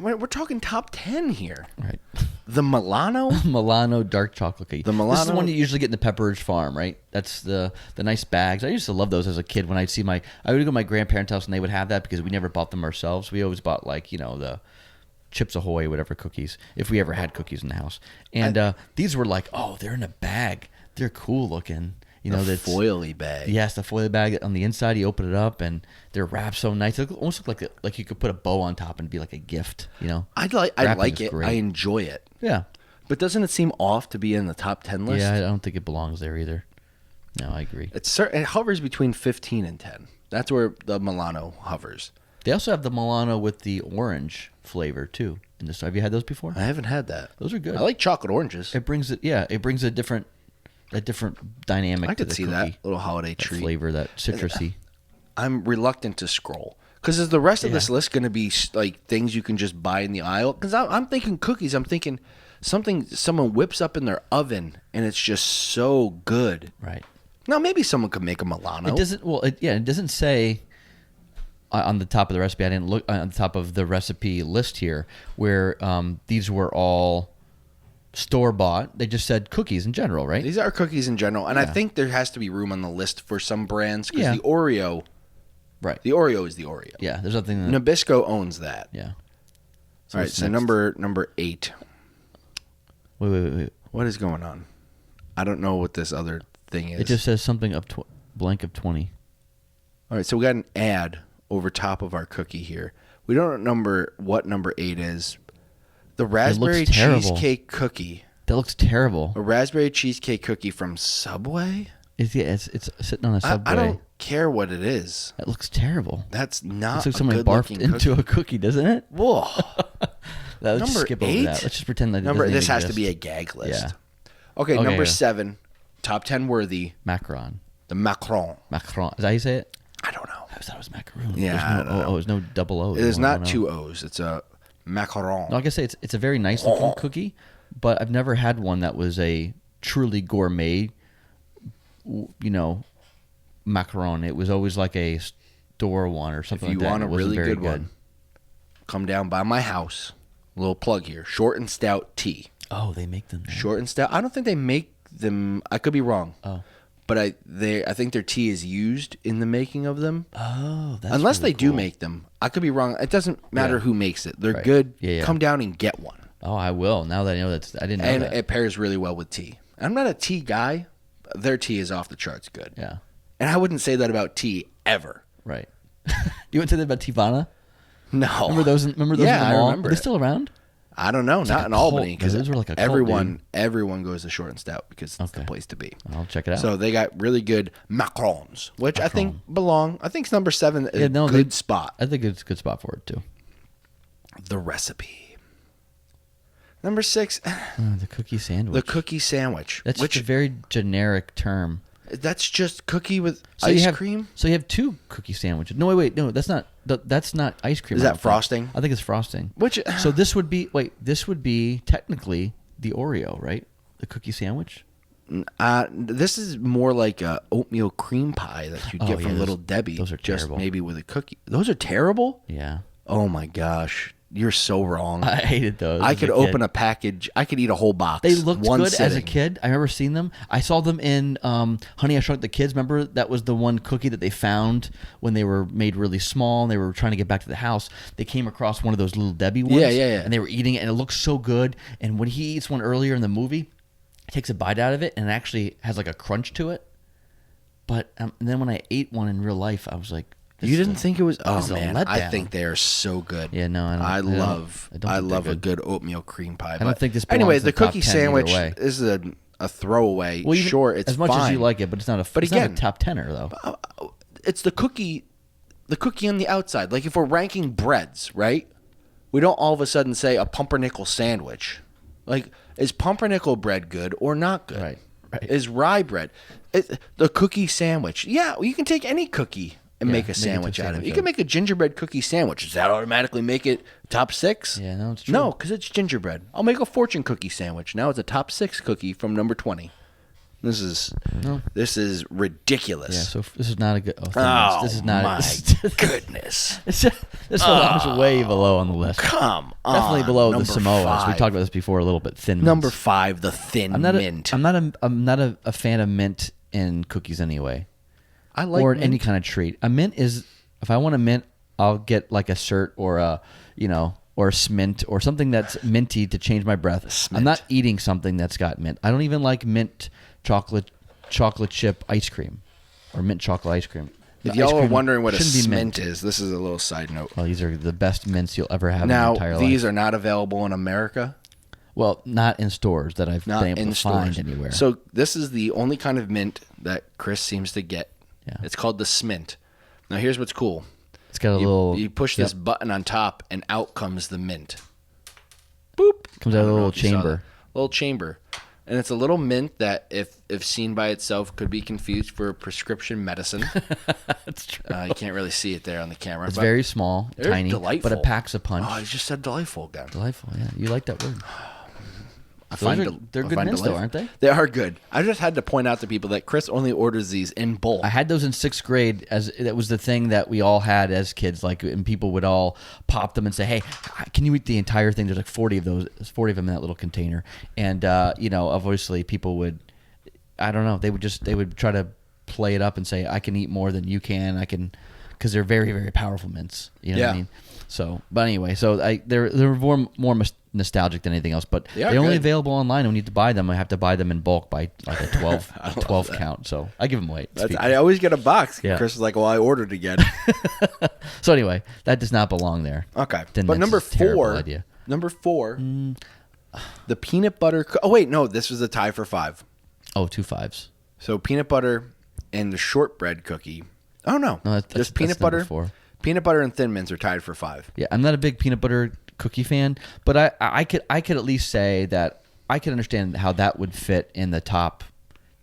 Speaker 1: We're talking top 10 here.
Speaker 2: Right.
Speaker 1: The Milano.
Speaker 2: Milano dark chocolate cookie.
Speaker 1: The
Speaker 2: This is the
Speaker 1: Milano-
Speaker 2: one you usually get in the Pepperidge Farm, right? That's the nice bags. I used to love those as a kid. When I would go to my grandparents' house and they would have that because we never bought them ourselves. We always bought like the Chips Ahoy, whatever cookies, if we ever had cookies in the house. And these were like, oh, they're in a bag. They're cool looking.
Speaker 1: The
Speaker 2: that's
Speaker 1: foily bag.
Speaker 2: Yes, the foil bag on the inside. You open it up and they're wrapped so nice. They almost look like you could put a bow on top and be like a gift.
Speaker 1: I
Speaker 2: Wrapping
Speaker 1: like
Speaker 2: is
Speaker 1: it.
Speaker 2: great.
Speaker 1: I enjoy it.
Speaker 2: Yeah.
Speaker 1: But doesn't it seem off to be in the top 10 list?
Speaker 2: Yeah, I don't think it belongs there either. No, I agree.
Speaker 1: It hovers between 15 and 10. That's where the Milano hovers.
Speaker 2: They also have the Milano with the orange flavor too. In this, have you had those before?
Speaker 1: I haven't had that.
Speaker 2: Those are good.
Speaker 1: I like chocolate oranges.
Speaker 2: It brings a different dynamic.
Speaker 1: I
Speaker 2: to
Speaker 1: could
Speaker 2: the
Speaker 1: see
Speaker 2: cookie.
Speaker 1: that little holiday
Speaker 2: That
Speaker 1: treat.
Speaker 2: flavor, that citrusy.
Speaker 1: I'm reluctant to scroll. Because is the rest of this list going to be like things you can just buy in the aisle? Because I'm thinking cookies. I'm thinking something someone whips up in their oven and it's just so good.
Speaker 2: Right.
Speaker 1: Now maybe someone could make a Milano.
Speaker 2: It doesn't. Well, it doesn't say on the top of the recipe. I didn't look on the top of the recipe list here where these were all store bought. They just said cookies in general, right?
Speaker 1: These are cookies in general, and I
Speaker 2: Yeah.
Speaker 1: think there has to be room on the list for some brands because
Speaker 2: Yeah.
Speaker 1: the Oreo
Speaker 2: Right.
Speaker 1: is the Oreo.
Speaker 2: Yeah. There's nothing. That,
Speaker 1: Nabisco owns that.
Speaker 2: yeah.
Speaker 1: All right,
Speaker 2: what's
Speaker 1: so
Speaker 2: next?
Speaker 1: number 8.
Speaker 2: Wait.
Speaker 1: What is going on? I don't know what this other thing is.
Speaker 2: It just says something of blank of 20.
Speaker 1: All right, so we got an ad over top of our cookie here. We don't know what number 8 is. The raspberry
Speaker 2: terrible.
Speaker 1: cheesecake cookie.
Speaker 2: That looks terrible.
Speaker 1: A raspberry cheesecake cookie from Subway?
Speaker 2: It's sitting on a Subway.
Speaker 1: I don't care what it is.
Speaker 2: That looks terrible.
Speaker 1: That's not
Speaker 2: Looks like
Speaker 1: a
Speaker 2: someone barfed
Speaker 1: good-looking
Speaker 2: into
Speaker 1: cookie.
Speaker 2: a cookie, doesn't it?
Speaker 1: Whoa.
Speaker 2: Let's just
Speaker 1: Number
Speaker 2: skip
Speaker 1: 8?
Speaker 2: over that. Let's just pretend that it doesn't
Speaker 1: This
Speaker 2: even
Speaker 1: has to
Speaker 2: exist.
Speaker 1: be a gag list.
Speaker 2: Yeah.
Speaker 1: Okay,
Speaker 2: Okay,
Speaker 1: number
Speaker 2: yeah.
Speaker 1: 7, top 10 worthy,
Speaker 2: Macaron.
Speaker 1: the Macron.
Speaker 2: Macaron. Is that how you say it?
Speaker 1: I don't know.
Speaker 2: I thought it was macaroon.
Speaker 1: Yeah,
Speaker 2: There's
Speaker 1: I
Speaker 2: no,
Speaker 1: don't know.
Speaker 2: there's no double O.
Speaker 1: It is not
Speaker 2: no.
Speaker 1: 2 O's. It's a Macaron.
Speaker 2: No, like I say, it's a very nice looking cookie, but I've never had one that was a truly gourmet, macaron. It was always like a store one or
Speaker 1: If
Speaker 2: something
Speaker 1: you
Speaker 2: like that.
Speaker 1: want a
Speaker 2: It wasn't
Speaker 1: really
Speaker 2: very
Speaker 1: good one, come down by my house. Little plug here. Short and stout tea.
Speaker 2: Oh, they make them. There.
Speaker 1: Short and stout. I don't think they make them. I could be wrong.
Speaker 2: Oh.
Speaker 1: But I think their tea is used in the making of them.
Speaker 2: Oh, that's
Speaker 1: Unless
Speaker 2: really
Speaker 1: they do
Speaker 2: cool.
Speaker 1: make them. I could be wrong. It doesn't matter
Speaker 2: Yeah.
Speaker 1: who makes it. They're
Speaker 2: Right.
Speaker 1: good.
Speaker 2: Yeah, yeah.
Speaker 1: Come down and get one.
Speaker 2: Oh, I will. Now that I know that, I didn't know
Speaker 1: And
Speaker 2: that.
Speaker 1: it pairs really well with tea. I'm not a tea guy. But their tea is off the charts good.
Speaker 2: Yeah,
Speaker 1: And I wouldn't say that about tea ever.
Speaker 2: right. You went to the about Tivana?
Speaker 1: No.
Speaker 2: Remember those? Remember those?
Speaker 1: Yeah,
Speaker 2: in the
Speaker 1: I
Speaker 2: mall?
Speaker 1: remember
Speaker 2: Are they
Speaker 1: it.
Speaker 2: still around?
Speaker 1: I don't know. Not
Speaker 2: like a
Speaker 1: in
Speaker 2: cult.
Speaker 1: Albany because
Speaker 2: Those were like a cult, dude.
Speaker 1: everyone goes to Short and Stout because it's the
Speaker 2: Okay.
Speaker 1: place to be.
Speaker 2: I'll check it out.
Speaker 1: So they got really good macarons, which I think belong. I think it's number 7 is
Speaker 2: Yeah,
Speaker 1: a
Speaker 2: no,
Speaker 1: good spot.
Speaker 2: I think it's a good spot for it too.
Speaker 1: The recipe. Number 6,
Speaker 2: The cookie sandwich.
Speaker 1: the cookie sandwich.
Speaker 2: That's
Speaker 1: which
Speaker 2: just a very generic term.
Speaker 1: that's just cookie with
Speaker 2: So
Speaker 1: ice
Speaker 2: you have,
Speaker 1: cream.
Speaker 2: So you have 2 cookie sandwiches. No, wait, no, that's not ice cream.
Speaker 1: Is
Speaker 2: I
Speaker 1: that
Speaker 2: don't think.
Speaker 1: frosting?
Speaker 2: I think it's frosting.
Speaker 1: Which
Speaker 2: So this would be technically the Oreo, right? The cookie sandwich.
Speaker 1: this is more like a oatmeal cream pie that you
Speaker 2: Oh,
Speaker 1: get
Speaker 2: yeah,
Speaker 1: from
Speaker 2: those-
Speaker 1: Little Debbie.
Speaker 2: those are
Speaker 1: just
Speaker 2: terrible.
Speaker 1: maybe with a cookie. Those are terrible.
Speaker 2: Yeah,
Speaker 1: Oh my gosh, you're so wrong.
Speaker 2: I hated those.
Speaker 1: I
Speaker 2: as a
Speaker 1: could
Speaker 2: kid.
Speaker 1: open a package. I could eat a whole box.
Speaker 2: They looked
Speaker 1: one
Speaker 2: good as a
Speaker 1: sitting.
Speaker 2: kid. I remember seeing them. I saw them in Honey, I Shrunk the Kids. Remember that was the one cookie that they found when they were made really small and they were trying to get back to the house. They came across one of those Little Debbie ones.
Speaker 1: Yeah, yeah, yeah.
Speaker 2: And they were eating it, and it looked so good. And when he eats one earlier in the movie, he takes a bite out of it, and it actually has like a crunch to it. But and then when I ate one in real life, I was like,
Speaker 1: You didn't think it was? Oh
Speaker 2: is a
Speaker 1: man, I
Speaker 2: letdown.
Speaker 1: think they are so good.
Speaker 2: Yeah, no, I don't-
Speaker 1: I
Speaker 2: I don't-
Speaker 1: love.
Speaker 2: I don't
Speaker 1: I
Speaker 2: think they're
Speaker 1: love a
Speaker 2: good.
Speaker 1: good oatmeal cream pie.
Speaker 2: don't
Speaker 1: but
Speaker 2: think this belongs
Speaker 1: Anyways,
Speaker 2: in
Speaker 1: the
Speaker 2: the top
Speaker 1: cookie
Speaker 2: 10 either
Speaker 1: sandwich
Speaker 2: way.
Speaker 1: is a throwaway.
Speaker 2: well, even
Speaker 1: sure, it's
Speaker 2: as much
Speaker 1: fine.
Speaker 2: as you like it, but it's not a.
Speaker 1: But
Speaker 2: it's not
Speaker 1: again-
Speaker 2: a top tenner though.
Speaker 1: It's the cookie on the outside. Like if we're ranking breads, right? We don't all of a sudden say a pumpernickel sandwich. Like, is pumpernickel bread good or not good?
Speaker 2: Right, right.
Speaker 1: Is rye bread? The cookie sandwich. Yeah, you can take any cookie and
Speaker 2: Yeah,
Speaker 1: make a
Speaker 2: make it
Speaker 1: sandwich
Speaker 2: to a
Speaker 1: out of it.
Speaker 2: sandwich
Speaker 1: You
Speaker 2: out
Speaker 1: can
Speaker 2: of
Speaker 1: make a gingerbread cookie sandwich. Does that automatically make it top 6?
Speaker 2: Yeah, no, it's true.
Speaker 1: No, because it's gingerbread. I'll make a fortune cookie sandwich. Now it's a top 6 cookie from number 20. This is ridiculous.
Speaker 2: Yeah, so this is not a good. Oh,
Speaker 1: Oh,
Speaker 2: this is not.
Speaker 1: my
Speaker 2: This
Speaker 1: goodness.
Speaker 2: this belongs way below on the list.
Speaker 1: Come on.
Speaker 2: Definitely below the
Speaker 1: Number
Speaker 2: Samoas.
Speaker 1: 5.
Speaker 2: We talked about this before a little bit. Thin
Speaker 1: Number
Speaker 2: mints.
Speaker 1: 5, the thin
Speaker 2: I'm not
Speaker 1: mint.
Speaker 2: I'm not a fan of mint in cookies anyway,
Speaker 1: I like
Speaker 2: or
Speaker 1: mint.
Speaker 2: any kind of treat. A mint is if I want a mint, I'll get like a cert or a or a smint or something that's minty to change my breath. I'm not eating something that's got mint. I don't even like mint chocolate chip ice cream or mint chocolate ice cream.
Speaker 1: If
Speaker 2: The
Speaker 1: y'all
Speaker 2: ice
Speaker 1: are
Speaker 2: cream
Speaker 1: wondering what a
Speaker 2: shouldn't be
Speaker 1: mint is, this is a little side note.
Speaker 2: Well, these are the best mints you'll ever have in your entire
Speaker 1: Now,
Speaker 2: life.
Speaker 1: these are not available in America.
Speaker 2: Well, not in stores that I've
Speaker 1: Not
Speaker 2: been able
Speaker 1: in
Speaker 2: to
Speaker 1: stores.
Speaker 2: find anywhere.
Speaker 1: So this is the only kind of mint that Chris seems to get.
Speaker 2: Yeah.
Speaker 1: It's called the Smint. Now here's what's cool.
Speaker 2: it's got a
Speaker 1: You,
Speaker 2: little.
Speaker 1: you push
Speaker 2: yep,
Speaker 1: this button on top, and out comes the mint. Boop.
Speaker 2: Comes out of
Speaker 1: I
Speaker 2: a
Speaker 1: don't know
Speaker 2: little
Speaker 1: if you saw
Speaker 2: chamber.
Speaker 1: that. Little chamber. And it's a little mint that, if seen by itself, could be confused for prescription medicine.
Speaker 2: That's true.
Speaker 1: You can't really see it there on the camera.
Speaker 2: It's
Speaker 1: but
Speaker 2: very small,
Speaker 1: they're
Speaker 2: tiny,
Speaker 1: delightful.
Speaker 2: but it packs a punch.
Speaker 1: Oh, I just said delightful again.
Speaker 2: Delightful, yeah. You like that word.
Speaker 1: I
Speaker 2: Those are- they're good mints, though,
Speaker 1: delightful.
Speaker 2: aren't they?
Speaker 1: They are good. I just had to point out to people that Chris only orders these in bulk.
Speaker 2: I had those in 6th grade as that was the thing that we all had as kids. Like, and people would all pop them and say, "Hey, can you eat the entire thing?" There's like 40 of those, 40 of them in that little container. And obviously people would, I don't know, they would try to play it up and say, "I can eat more than you can. I can," because they're very, very powerful mints. You know what I
Speaker 1: Yeah.
Speaker 2: mean? So, but anyway, they're more nostalgic than anything else. But
Speaker 1: They are
Speaker 2: they're only
Speaker 1: good.
Speaker 2: available online. And we need to buy them. I have to buy them in bulk by like a 12,
Speaker 1: I love
Speaker 2: 12
Speaker 1: that.
Speaker 2: count. So I give them away. to people.
Speaker 1: I always get a box.
Speaker 2: Yeah.
Speaker 1: Chris is like, "Well, I ordered again."
Speaker 2: So anyway, that does not belong there.
Speaker 1: Okay,
Speaker 2: Thin
Speaker 1: but
Speaker 2: mints
Speaker 1: number
Speaker 2: is a terrible
Speaker 1: 4,
Speaker 2: idea.
Speaker 1: Number 4, the peanut butter. Oh wait, no, this was a tie for 5.
Speaker 2: Oh, 2 5s.
Speaker 1: So peanut butter and the shortbread cookie. Oh no,
Speaker 2: No,
Speaker 1: just peanut
Speaker 2: number
Speaker 1: butter.
Speaker 2: 4.
Speaker 1: Peanut butter and Thin Mints are tied for 5.
Speaker 2: Yeah, I'm not a big peanut butter cookie fan, but I could at least say that I could understand how that would fit in the top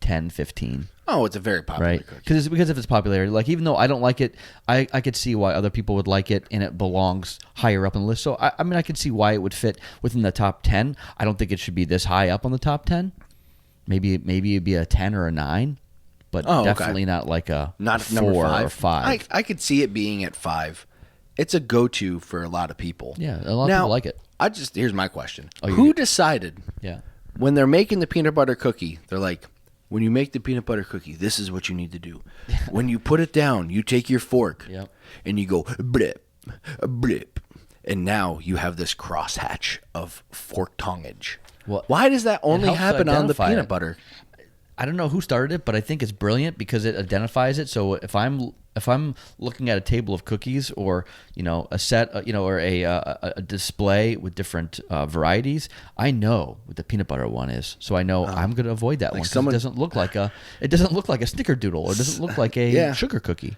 Speaker 2: 10, 15.
Speaker 1: Oh, it's a very popular
Speaker 2: Right,
Speaker 1: cookie.
Speaker 2: because of its popularity. Like, even though I don't like it, I could see why other people would like it, and it belongs higher up on the list. So I mean, I could see why it would fit within the top 10. I don't think it should be this high up on the top 10. Maybe it'd be a 10 or a 9, but definitely not like a
Speaker 1: Not
Speaker 2: 4
Speaker 1: number 5.
Speaker 2: or 5.
Speaker 1: I could see it being at 5. It's a go-to for a lot of people.
Speaker 2: Yeah, a lot of
Speaker 1: Now,
Speaker 2: people like it.
Speaker 1: Here's my question.
Speaker 2: Oh,
Speaker 1: Who decided
Speaker 2: Yeah.
Speaker 1: when they're making the peanut butter cookie, they're like, when you make the peanut butter cookie, this is what you need to do. When you put it down, you take your fork
Speaker 2: Yep.
Speaker 1: and you go blip, blip. And now you have this crosshatch of fork tongage.
Speaker 2: Well,
Speaker 1: Why does that only
Speaker 2: helps to
Speaker 1: happen on the
Speaker 2: identify
Speaker 1: peanut
Speaker 2: it.
Speaker 1: butter?
Speaker 2: I don't know who started it, but I think it's brilliant because it identifies it. So if I'm looking at a table of cookies, or a set, or a display with different varieties, I know what the peanut butter one is. So I know I'm going to avoid that one because
Speaker 1: someone-
Speaker 2: it doesn't look like a snickerdoodle, or it doesn't look like a
Speaker 1: Yeah.
Speaker 2: sugar cookie,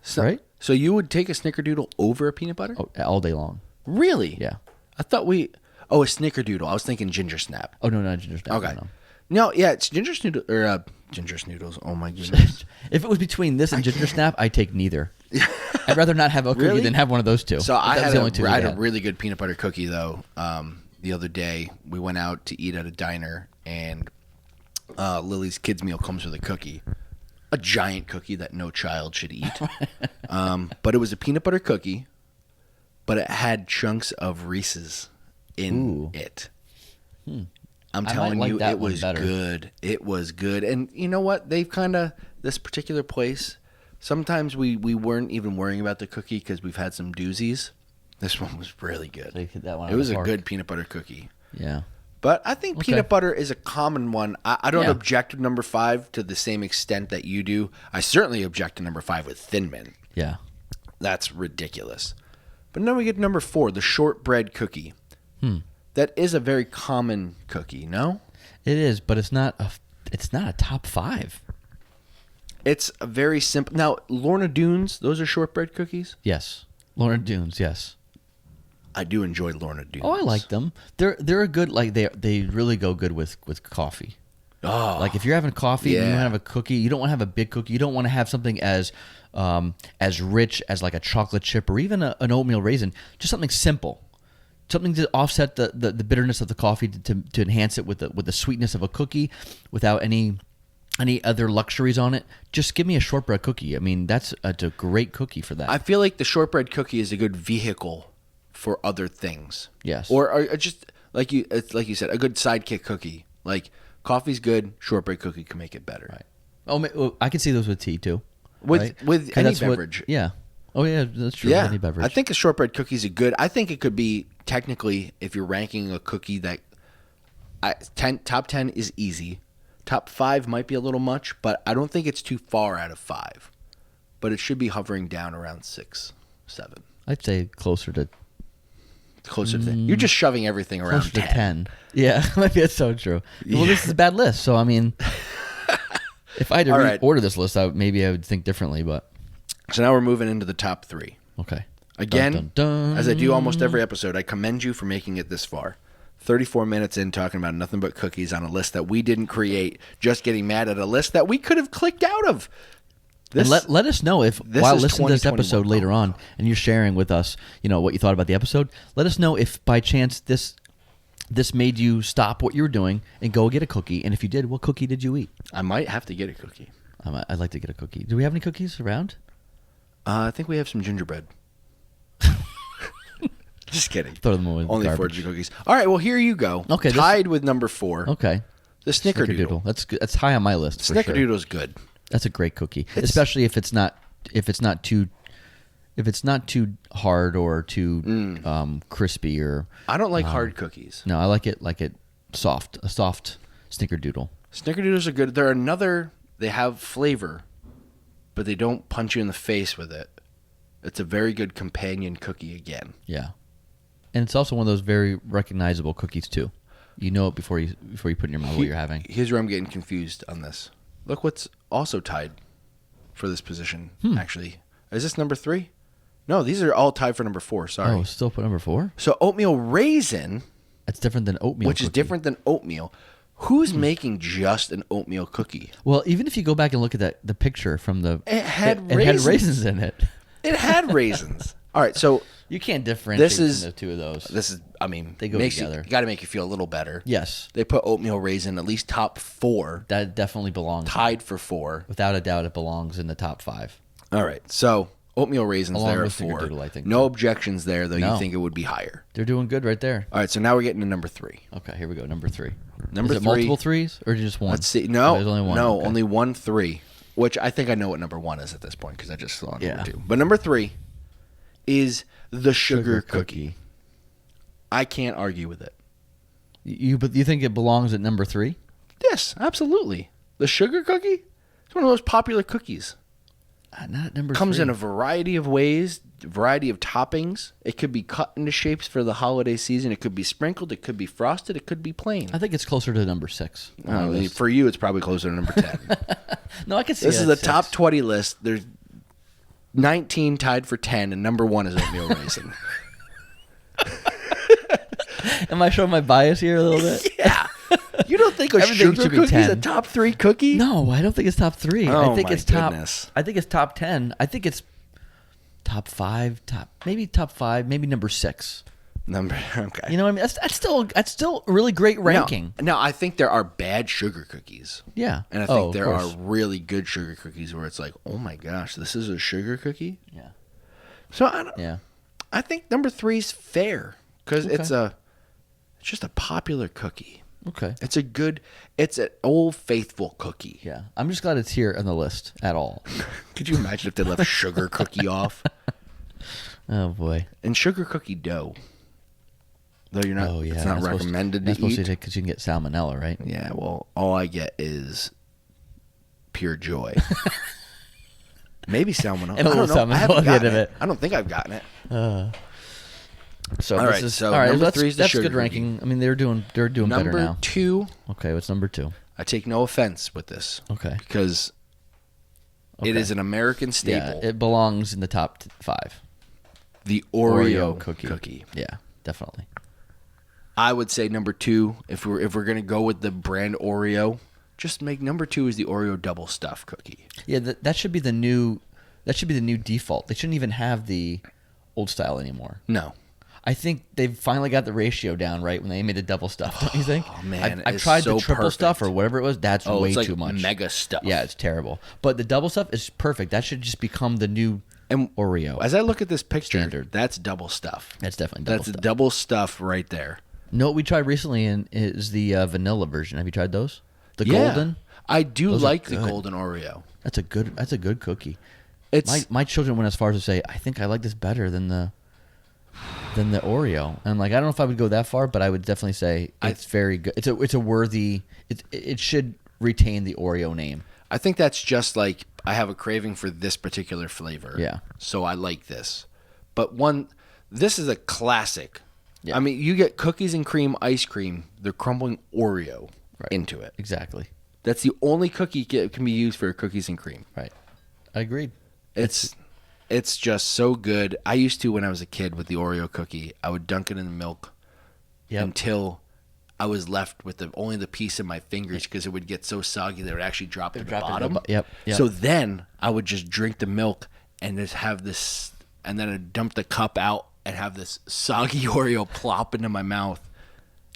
Speaker 1: So,
Speaker 2: right?
Speaker 1: So you would take a snickerdoodle over a peanut butter?
Speaker 2: Oh, all day long.
Speaker 1: Really?
Speaker 2: Yeah.
Speaker 1: I thought a snickerdoodle. I was thinking ginger snap.
Speaker 2: Oh no, not ginger snap.
Speaker 1: Okay.
Speaker 2: No.
Speaker 1: No, yeah, it's ginger snoodle or ginger snoodles. Oh my goodness.
Speaker 2: If it was between this and ginger snap, I'd take neither. I'd rather not have a cookie
Speaker 1: Really?
Speaker 2: than have one of those two.
Speaker 1: So I
Speaker 2: That was
Speaker 1: had,
Speaker 2: the only two we
Speaker 1: I had a
Speaker 2: had.
Speaker 1: really good peanut butter cookie though. The other day we went out to eat at a diner, and Lily's kids meal comes with a cookie, a giant cookie that no child should eat. But it was a peanut butter cookie, but it had chunks of Reese's in it. I'm
Speaker 2: I might
Speaker 1: telling
Speaker 2: like
Speaker 1: you,
Speaker 2: that
Speaker 1: it
Speaker 2: one
Speaker 1: was
Speaker 2: better.
Speaker 1: good. It was good, and you know what? They've this particular place. Sometimes we weren't even worrying about the cookie because we've had some doozies. This one was really good.
Speaker 2: So you hit that one
Speaker 1: It
Speaker 2: out of
Speaker 1: was
Speaker 2: the
Speaker 1: a
Speaker 2: park.
Speaker 1: good peanut butter cookie.
Speaker 2: Yeah.
Speaker 1: But I think peanut butter is a common one. I don't
Speaker 2: Yeah.
Speaker 1: object to number 5 to the same extent that you do. I certainly object to number 5 with Thin Mint.
Speaker 2: Yeah.
Speaker 1: That's ridiculous. But then we get number 4, the shortbread cookie. That is a very common cookie, no?
Speaker 2: It is, but it's not a top 5.
Speaker 1: It's a very simple. Now, Lorna Doones, those are shortbread cookies?
Speaker 2: Yes. Lorna Doones, yes.
Speaker 1: I do enjoy Lorna Doones.
Speaker 2: Oh, I like them. They're a good, like, they really go good with coffee.
Speaker 1: Oh,
Speaker 2: Like, if you're having coffee and you
Speaker 1: Yeah.
Speaker 2: have a cookie, you don't want to have a big cookie. You don't want to have something as rich as like a chocolate chip or even an oatmeal raisin. Just something simple. Something to offset the bitterness of the coffee, to enhance it with the sweetness of a cookie without any other luxuries on it. Just give me a shortbread cookie. I mean, that's a great cookie for that.
Speaker 1: I feel like the shortbread cookie is a good vehicle for other things.
Speaker 2: Yes.
Speaker 1: Or just like you said, a good sidekick cookie. Like coffee's good, shortbread cookie can make it better.
Speaker 2: Right. Oh, I can see those with tea too.
Speaker 1: With
Speaker 2: right?
Speaker 1: with
Speaker 2: 'Cause
Speaker 1: any
Speaker 2: that's what-
Speaker 1: beverage.
Speaker 2: yeah. Oh yeah, that's true.
Speaker 1: Yeah,
Speaker 2: Any beverage.
Speaker 1: I think a shortbread cookie is a good. I think it could be technically, if you're ranking a cookie that, top 10 is easy. Top 5 might be a little much, but I don't think it's too far out of 5. But it should be hovering down around 6, 7.
Speaker 2: I'd say closer to
Speaker 1: Closer to you're just shoving everything around
Speaker 2: closer to
Speaker 1: 10.
Speaker 2: 10. Yeah, maybe that's so true. Well, this is a bad list, so I mean, if I had to
Speaker 1: All right.
Speaker 2: reorder this list, maybe I would think differently. But
Speaker 1: So now we're moving into the top 3.
Speaker 2: okay.
Speaker 1: Again,
Speaker 2: Dun, dun, dun.
Speaker 1: as I do almost every episode, I commend you for making it this far. 34 minutes in talking about nothing but cookies on a list that we didn't create, just getting mad at a list that we could have clicked out of.
Speaker 2: And let us know if
Speaker 1: this
Speaker 2: while
Speaker 1: is
Speaker 2: listening to this
Speaker 1: 2021.
Speaker 2: episode later on, and you're sharing with us, what you thought about the episode. Let us know if by chance this made you stop what you were doing and go get a cookie. And if you did, what cookie did you eat?
Speaker 1: I might have to get a cookie.
Speaker 2: I'd like to get a cookie. Do we have any cookies around?
Speaker 1: I think we have some gingerbread. Just kidding.
Speaker 2: Throw them away.
Speaker 1: Only
Speaker 2: Garbage.
Speaker 1: fortune cookies. All right, well, here you go.
Speaker 2: Okay,
Speaker 1: Tied with number 4.
Speaker 2: Okay.
Speaker 1: The Snickerdoodle.
Speaker 2: That's good. That's high on my list. For sure.
Speaker 1: Snickerdoodle's good.
Speaker 2: That's a great cookie, especially if it's not too hard or too crispy or.
Speaker 1: I don't like hard cookies.
Speaker 2: No, I like it soft. A soft snickerdoodle.
Speaker 1: Snickerdoodles are good. They have flavor, but they don't punch you in the face with it. It's a very good companion cookie again.
Speaker 2: Yeah. And it's also one of those very recognizable cookies too. You know it before you put it in your mouth what you're having.
Speaker 1: Here's where I'm getting confused on this. Look what's also tied for this position, actually. Is this number 3? No, these are all tied for number 4. Sorry.
Speaker 2: Oh, still put number 4?
Speaker 1: So oatmeal raisin,
Speaker 2: That's different than oatmeal
Speaker 1: which is
Speaker 2: cookie.
Speaker 1: different than oatmeal. Who's making just an oatmeal cookie?
Speaker 2: Well, even if you go back and look at the picture from the...
Speaker 1: It had
Speaker 2: It had
Speaker 1: raisins.
Speaker 2: raisins in it.
Speaker 1: It had raisins. All right, so
Speaker 2: You can't differentiate
Speaker 1: This is-
Speaker 2: between the two of those.
Speaker 1: this is, I mean,
Speaker 2: They go
Speaker 1: makes
Speaker 2: together.
Speaker 1: You got to make you feel a little better.
Speaker 2: Yes.
Speaker 1: They put oatmeal raisin at least top 4,
Speaker 2: That definitely belongs.
Speaker 1: tied for 4.
Speaker 2: Without a doubt, it belongs in the top 5.
Speaker 1: All right, so oatmeal raisins
Speaker 2: Along
Speaker 1: there at
Speaker 2: with
Speaker 1: 4.
Speaker 2: Snickerdoodle, I think,
Speaker 1: No
Speaker 2: too.
Speaker 1: objections there, though.
Speaker 2: No.
Speaker 1: You think it would be higher.
Speaker 2: They're doing good right there.
Speaker 1: All right, so now we're getting to number 3.
Speaker 2: Okay, here we go. Number 3.
Speaker 1: Number
Speaker 2: Is it
Speaker 1: 3.
Speaker 2: multiple threes or just one?
Speaker 1: Let's see. No,
Speaker 2: There's only one.
Speaker 1: no,
Speaker 2: Okay.
Speaker 1: only 1 3. Which I think I know what number 1 is at this point because I just saw number
Speaker 2: Yeah.
Speaker 1: 2. But number 3 is the sugar cookie. I can't argue with it.
Speaker 2: But you think it belongs at number 3?
Speaker 1: Yes, absolutely. The sugar cookie. It's one of the most popular cookies.
Speaker 2: Not at number
Speaker 1: Comes
Speaker 2: 3.
Speaker 1: in a variety of ways, variety of toppings. It could be cut into shapes for the holiday season. It could be sprinkled. It could be frosted. It could be plain.
Speaker 2: I think it's closer to number 6.
Speaker 1: For you, it's probably closer to number 10.
Speaker 2: No, I can see
Speaker 1: This
Speaker 2: it
Speaker 1: is
Speaker 2: at
Speaker 1: the top
Speaker 2: 6.
Speaker 1: 20 list. There's 19 tied for 10, and number 1 is oatmeal raisin.
Speaker 2: Am I showing my bias here a little bit?
Speaker 1: Yeah. You don't think a
Speaker 2: Everything
Speaker 1: sugar
Speaker 2: should be
Speaker 1: cookie is a
Speaker 2: 10.
Speaker 1: top 3 cookie?
Speaker 2: No, I don't think it's top 3.
Speaker 1: Oh,
Speaker 2: I think
Speaker 1: my
Speaker 2: it's top.
Speaker 1: goodness.
Speaker 2: I think it's top 10. I think it's top 5. Maybe top 5. Maybe number 6.
Speaker 1: Okay.
Speaker 2: You know what I mean? That's still a really great ranking.
Speaker 1: Now, I think there are bad sugar cookies.
Speaker 2: Yeah.
Speaker 1: And I
Speaker 2: Oh,
Speaker 1: think
Speaker 2: of
Speaker 1: there are
Speaker 2: course.
Speaker 1: really good sugar cookies where it's like, oh my gosh, this is a sugar cookie?
Speaker 2: Yeah.
Speaker 1: So
Speaker 2: Yeah.
Speaker 1: I think number 3 is fair because
Speaker 2: Okay.
Speaker 1: it's just a popular cookie.
Speaker 2: Okay.
Speaker 1: It's an old faithful cookie.
Speaker 2: Yeah. I'm just glad it's here on the list at all.
Speaker 1: Could you imagine if they left sugar cookie off?
Speaker 2: Oh boy.
Speaker 1: And sugar cookie dough. Though you're not,
Speaker 2: Oh yeah.
Speaker 1: it's not recommended to eat.
Speaker 2: Because you can get salmonella, right?
Speaker 1: Yeah, well, all I get is pure joy. Maybe salmonella.
Speaker 2: And a
Speaker 1: I don't
Speaker 2: little
Speaker 1: know. I haven't
Speaker 2: salmonella at the end
Speaker 1: gotten
Speaker 2: of it.
Speaker 1: I don't think I've gotten it.
Speaker 2: So
Speaker 1: All
Speaker 2: this
Speaker 1: right,
Speaker 2: is
Speaker 1: so
Speaker 2: all right.
Speaker 1: number
Speaker 2: That's,
Speaker 1: 3 is the
Speaker 2: that's
Speaker 1: sugar
Speaker 2: good ranking. I mean, they're doing better
Speaker 1: Number
Speaker 2: now.
Speaker 1: 2,
Speaker 2: Okay, what's number 2?
Speaker 1: I take no offense with this
Speaker 2: Okay.
Speaker 1: because it
Speaker 2: Okay.
Speaker 1: is an American staple.
Speaker 2: Yeah, it belongs in the top 5.
Speaker 1: The Oreo cookie.
Speaker 2: Yeah, definitely.
Speaker 1: I would say number 2, if we're gonna go with the brand Oreo, just make number 2 is the Oreo double stuff cookie.
Speaker 2: Yeah, that should be the new. That should be the new default. They shouldn't even have the old style anymore.
Speaker 1: No.
Speaker 2: I think they've finally got the ratio down right when they made the double stuff. Don't you think?
Speaker 1: Oh, man,
Speaker 2: I've
Speaker 1: it's
Speaker 2: tried
Speaker 1: so
Speaker 2: the triple
Speaker 1: perfect.
Speaker 2: stuff or whatever it was. That's way
Speaker 1: it's like
Speaker 2: too much.
Speaker 1: mega stuff.
Speaker 2: Yeah, it's terrible. But the double stuff is perfect. That should just become the new
Speaker 1: And
Speaker 2: Oreo.
Speaker 1: as I look at this picture,
Speaker 2: Standard.
Speaker 1: that's double stuff.
Speaker 2: That's definitely double
Speaker 1: That's
Speaker 2: stuff.
Speaker 1: double stuff right there.
Speaker 2: No, what we tried recently is the vanilla version. Have you tried those? The
Speaker 1: Yeah.
Speaker 2: golden.
Speaker 1: I do
Speaker 2: Those are
Speaker 1: like the
Speaker 2: good.
Speaker 1: golden Oreo.
Speaker 2: That's a good cookie.
Speaker 1: It's
Speaker 2: My children went as far as to say, I think I like this better than the Oreo. And I'm like, I don't know if I would go that far, but I would definitely say it's very good. It's a worthy. It should retain the Oreo name.
Speaker 1: I think that's just like I have a craving for this particular flavor.
Speaker 2: Yeah.
Speaker 1: So I like this. But this is a classic.
Speaker 2: Yeah.
Speaker 1: I mean, you get cookies and cream ice cream. They're crumbling Oreo
Speaker 2: Right.
Speaker 1: into it.
Speaker 2: Exactly.
Speaker 1: That's the only cookie can be used for cookies and cream.
Speaker 2: Right. I agreed.
Speaker 1: It's just so good. I used to when I was a kid with the Oreo cookie. I would dunk it in the milk
Speaker 2: Yep.
Speaker 1: until I was left with only the piece in my fingers because it would get so soggy that it would actually drop to the
Speaker 2: drop to the
Speaker 1: bottom.
Speaker 2: yep.
Speaker 1: So then I would just drink the milk and just have this, and then I'd dump the cup out and have this soggy Oreo plop into my mouth.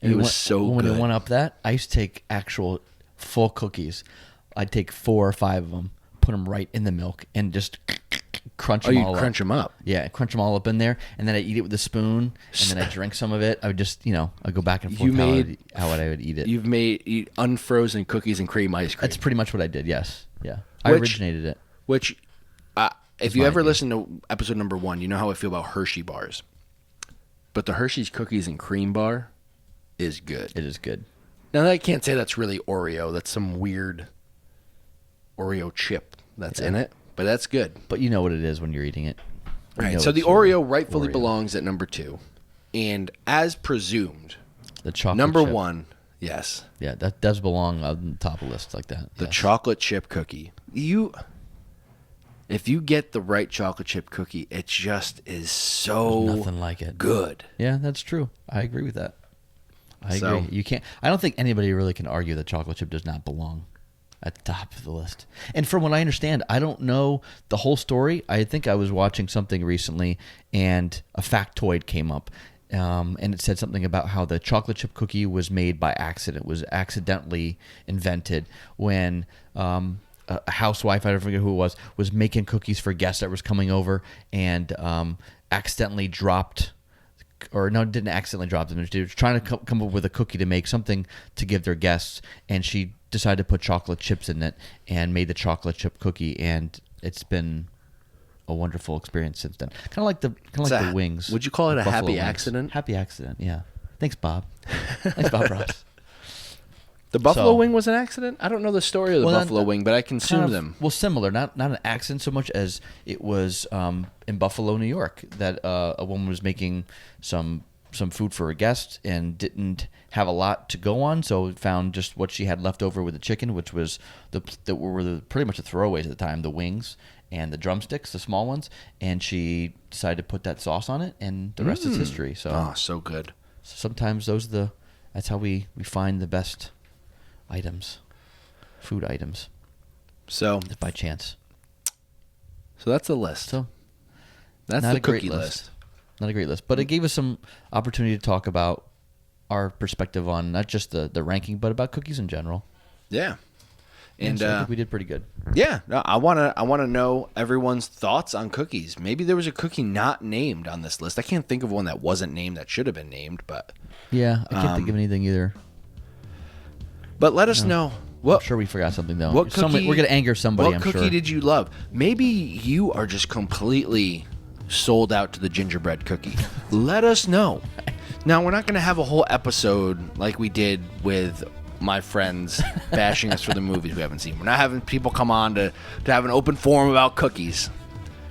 Speaker 1: And it was so
Speaker 2: when
Speaker 1: good.
Speaker 2: it went up that, I used to take actual full cookies. I'd take 4 or 5 of them, put them right in the milk, and just crunch
Speaker 1: Oh,
Speaker 2: them
Speaker 1: you
Speaker 2: all
Speaker 1: crunch
Speaker 2: up.
Speaker 1: them up.
Speaker 2: Yeah, crunch them all up in there, and then I eat it with a spoon, and then I drink some of it. I would just, I'd go back and forth how I would eat it.
Speaker 1: You've made unfrozen cookies and cream ice cream.
Speaker 2: That's pretty much what I did. Yes, yeah, I
Speaker 1: Which-
Speaker 2: originated it.
Speaker 1: Which, if you
Speaker 2: my
Speaker 1: ever
Speaker 2: idea.
Speaker 1: listen to episode number 1, you know how I feel about Hershey bars. But the Hershey's cookies and cream bar is good.
Speaker 2: It is good.
Speaker 1: Now, I can't say that's really Oreo. That's some weird Oreo chip that's in it. But that's good.
Speaker 2: But you know what it is when you're eating it. You
Speaker 1: Right.
Speaker 2: know
Speaker 1: So the
Speaker 2: it's really
Speaker 1: Oreo rightfully
Speaker 2: Oreo.
Speaker 1: belongs at number 2 And as presumed,
Speaker 2: The chocolate
Speaker 1: number
Speaker 2: chip.
Speaker 1: one, yes,
Speaker 2: Yeah, that does belong on the top of the list like that.
Speaker 1: the
Speaker 2: yes.
Speaker 1: chocolate chip cookie. If you get the right chocolate chip cookie, it just is so
Speaker 2: Nothing like it.
Speaker 1: good.
Speaker 2: Yeah, that's true. I agree with that. I
Speaker 1: So-
Speaker 2: agree. You can't. I don't think anybody really can argue that chocolate chip does not belong at the top of the list. And from what I understand, I don't know the whole story. I think I was watching something recently, and a factoid came up, and it said something about how the chocolate chip cookie was made by accident, was accidentally invented when. A housewife, I don't forget who it was making cookies for guests that was coming over, and accidentally dropped, or no, didn't accidentally drop them. She was trying to come up with a cookie to make something to give their guests, and she decided to put chocolate chips in it and made the chocolate chip cookie, and it's been a wonderful experience since then. Kind of like the wings.
Speaker 1: Would you call it
Speaker 2: the
Speaker 1: a
Speaker 2: buffalo
Speaker 1: happy
Speaker 2: wings.
Speaker 1: accident?
Speaker 2: Happy accident, yeah. Thanks, Bob. Thanks, Bob Ross.
Speaker 1: The buffalo
Speaker 2: So-
Speaker 1: wing was an accident? I don't know the story of the
Speaker 2: Well,
Speaker 1: buffalo wing, but I consume
Speaker 2: Kind of-
Speaker 1: them.
Speaker 2: Well, similar, not an accident so much as it was in Buffalo, New York, that a woman was making some food for a guest and didn't have a lot to go on, so found just what she had left over with the chicken, which was pretty much the throwaways at the time, the wings and the drumsticks, the small ones, and she decided to put that sauce on it, and the rest is history. So
Speaker 1: Oh, so good.
Speaker 2: sometimes that's how we find the best items, food items,
Speaker 1: So
Speaker 2: by chance.
Speaker 1: that's the list.
Speaker 2: So
Speaker 1: That's
Speaker 2: not
Speaker 1: the
Speaker 2: a great
Speaker 1: cookie
Speaker 2: list.
Speaker 1: list.
Speaker 2: Not a great list, but it gave us some opportunity to talk about our perspective on not just the ranking, but about cookies in general.
Speaker 1: Yeah. And
Speaker 2: so I think we did pretty good.
Speaker 1: yeah, no, I wanna know everyone's thoughts on cookies. Maybe there was a cookie not named on this list. I can't think of one that wasn't named that should have been named, but
Speaker 2: Yeah, I can't think of anything either.
Speaker 1: let us know
Speaker 2: I'm
Speaker 1: what
Speaker 2: sure we forgot something though.
Speaker 1: what cookie
Speaker 2: We're gonna anger somebody.
Speaker 1: What
Speaker 2: I'm
Speaker 1: cookie
Speaker 2: sure.
Speaker 1: did you love? Maybe you are just completely sold out to the gingerbread cookie. Let us know. Now, we're not going to have a whole episode like we did with my friends bashing us for the movies we haven't seen. We're not having people come on to have an open forum about cookies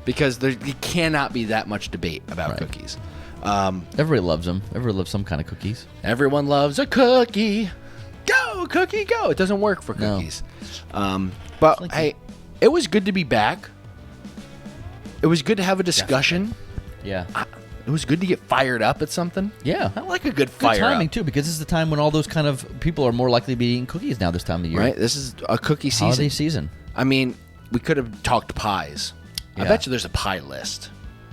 Speaker 1: because there cannot be that much debate about
Speaker 2: Right.
Speaker 1: cookies.
Speaker 2: Everybody loves them. Everybody loves some kind of cookies.
Speaker 1: Everyone loves a cookie. Go, cookie, go. It doesn't work for
Speaker 2: No.
Speaker 1: cookies. But,
Speaker 2: like
Speaker 1: hey, it was good to be back. It was good to have a discussion.
Speaker 2: Yeah.
Speaker 1: It was good to get fired up at something.
Speaker 2: Yeah.
Speaker 1: I like a good
Speaker 2: Good
Speaker 1: fire
Speaker 2: timing
Speaker 1: up.
Speaker 2: too, because this is the time when all those kind of people are more likely to be eating cookies now this time of year.
Speaker 1: Right? This is a cookie season.
Speaker 2: Holiday season.
Speaker 1: I mean, we could have talked pies. I
Speaker 2: Yeah.
Speaker 1: bet you there's a pie list.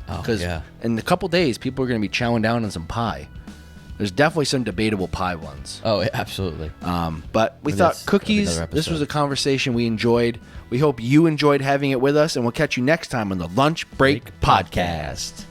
Speaker 2: Oh,
Speaker 1: Because
Speaker 2: yeah.
Speaker 1: in a couple days, people are going to be chowing down on some pie. There's definitely some debatable pie ones.
Speaker 2: Oh, yeah, absolutely.
Speaker 1: But we
Speaker 2: Maybe
Speaker 1: thought
Speaker 2: that'll be
Speaker 1: cookies,
Speaker 2: another
Speaker 1: this was
Speaker 2: episode.
Speaker 1: a conversation we enjoyed. We hope you enjoyed having it with us, and we'll catch you next time on the Lunch Break Podcast.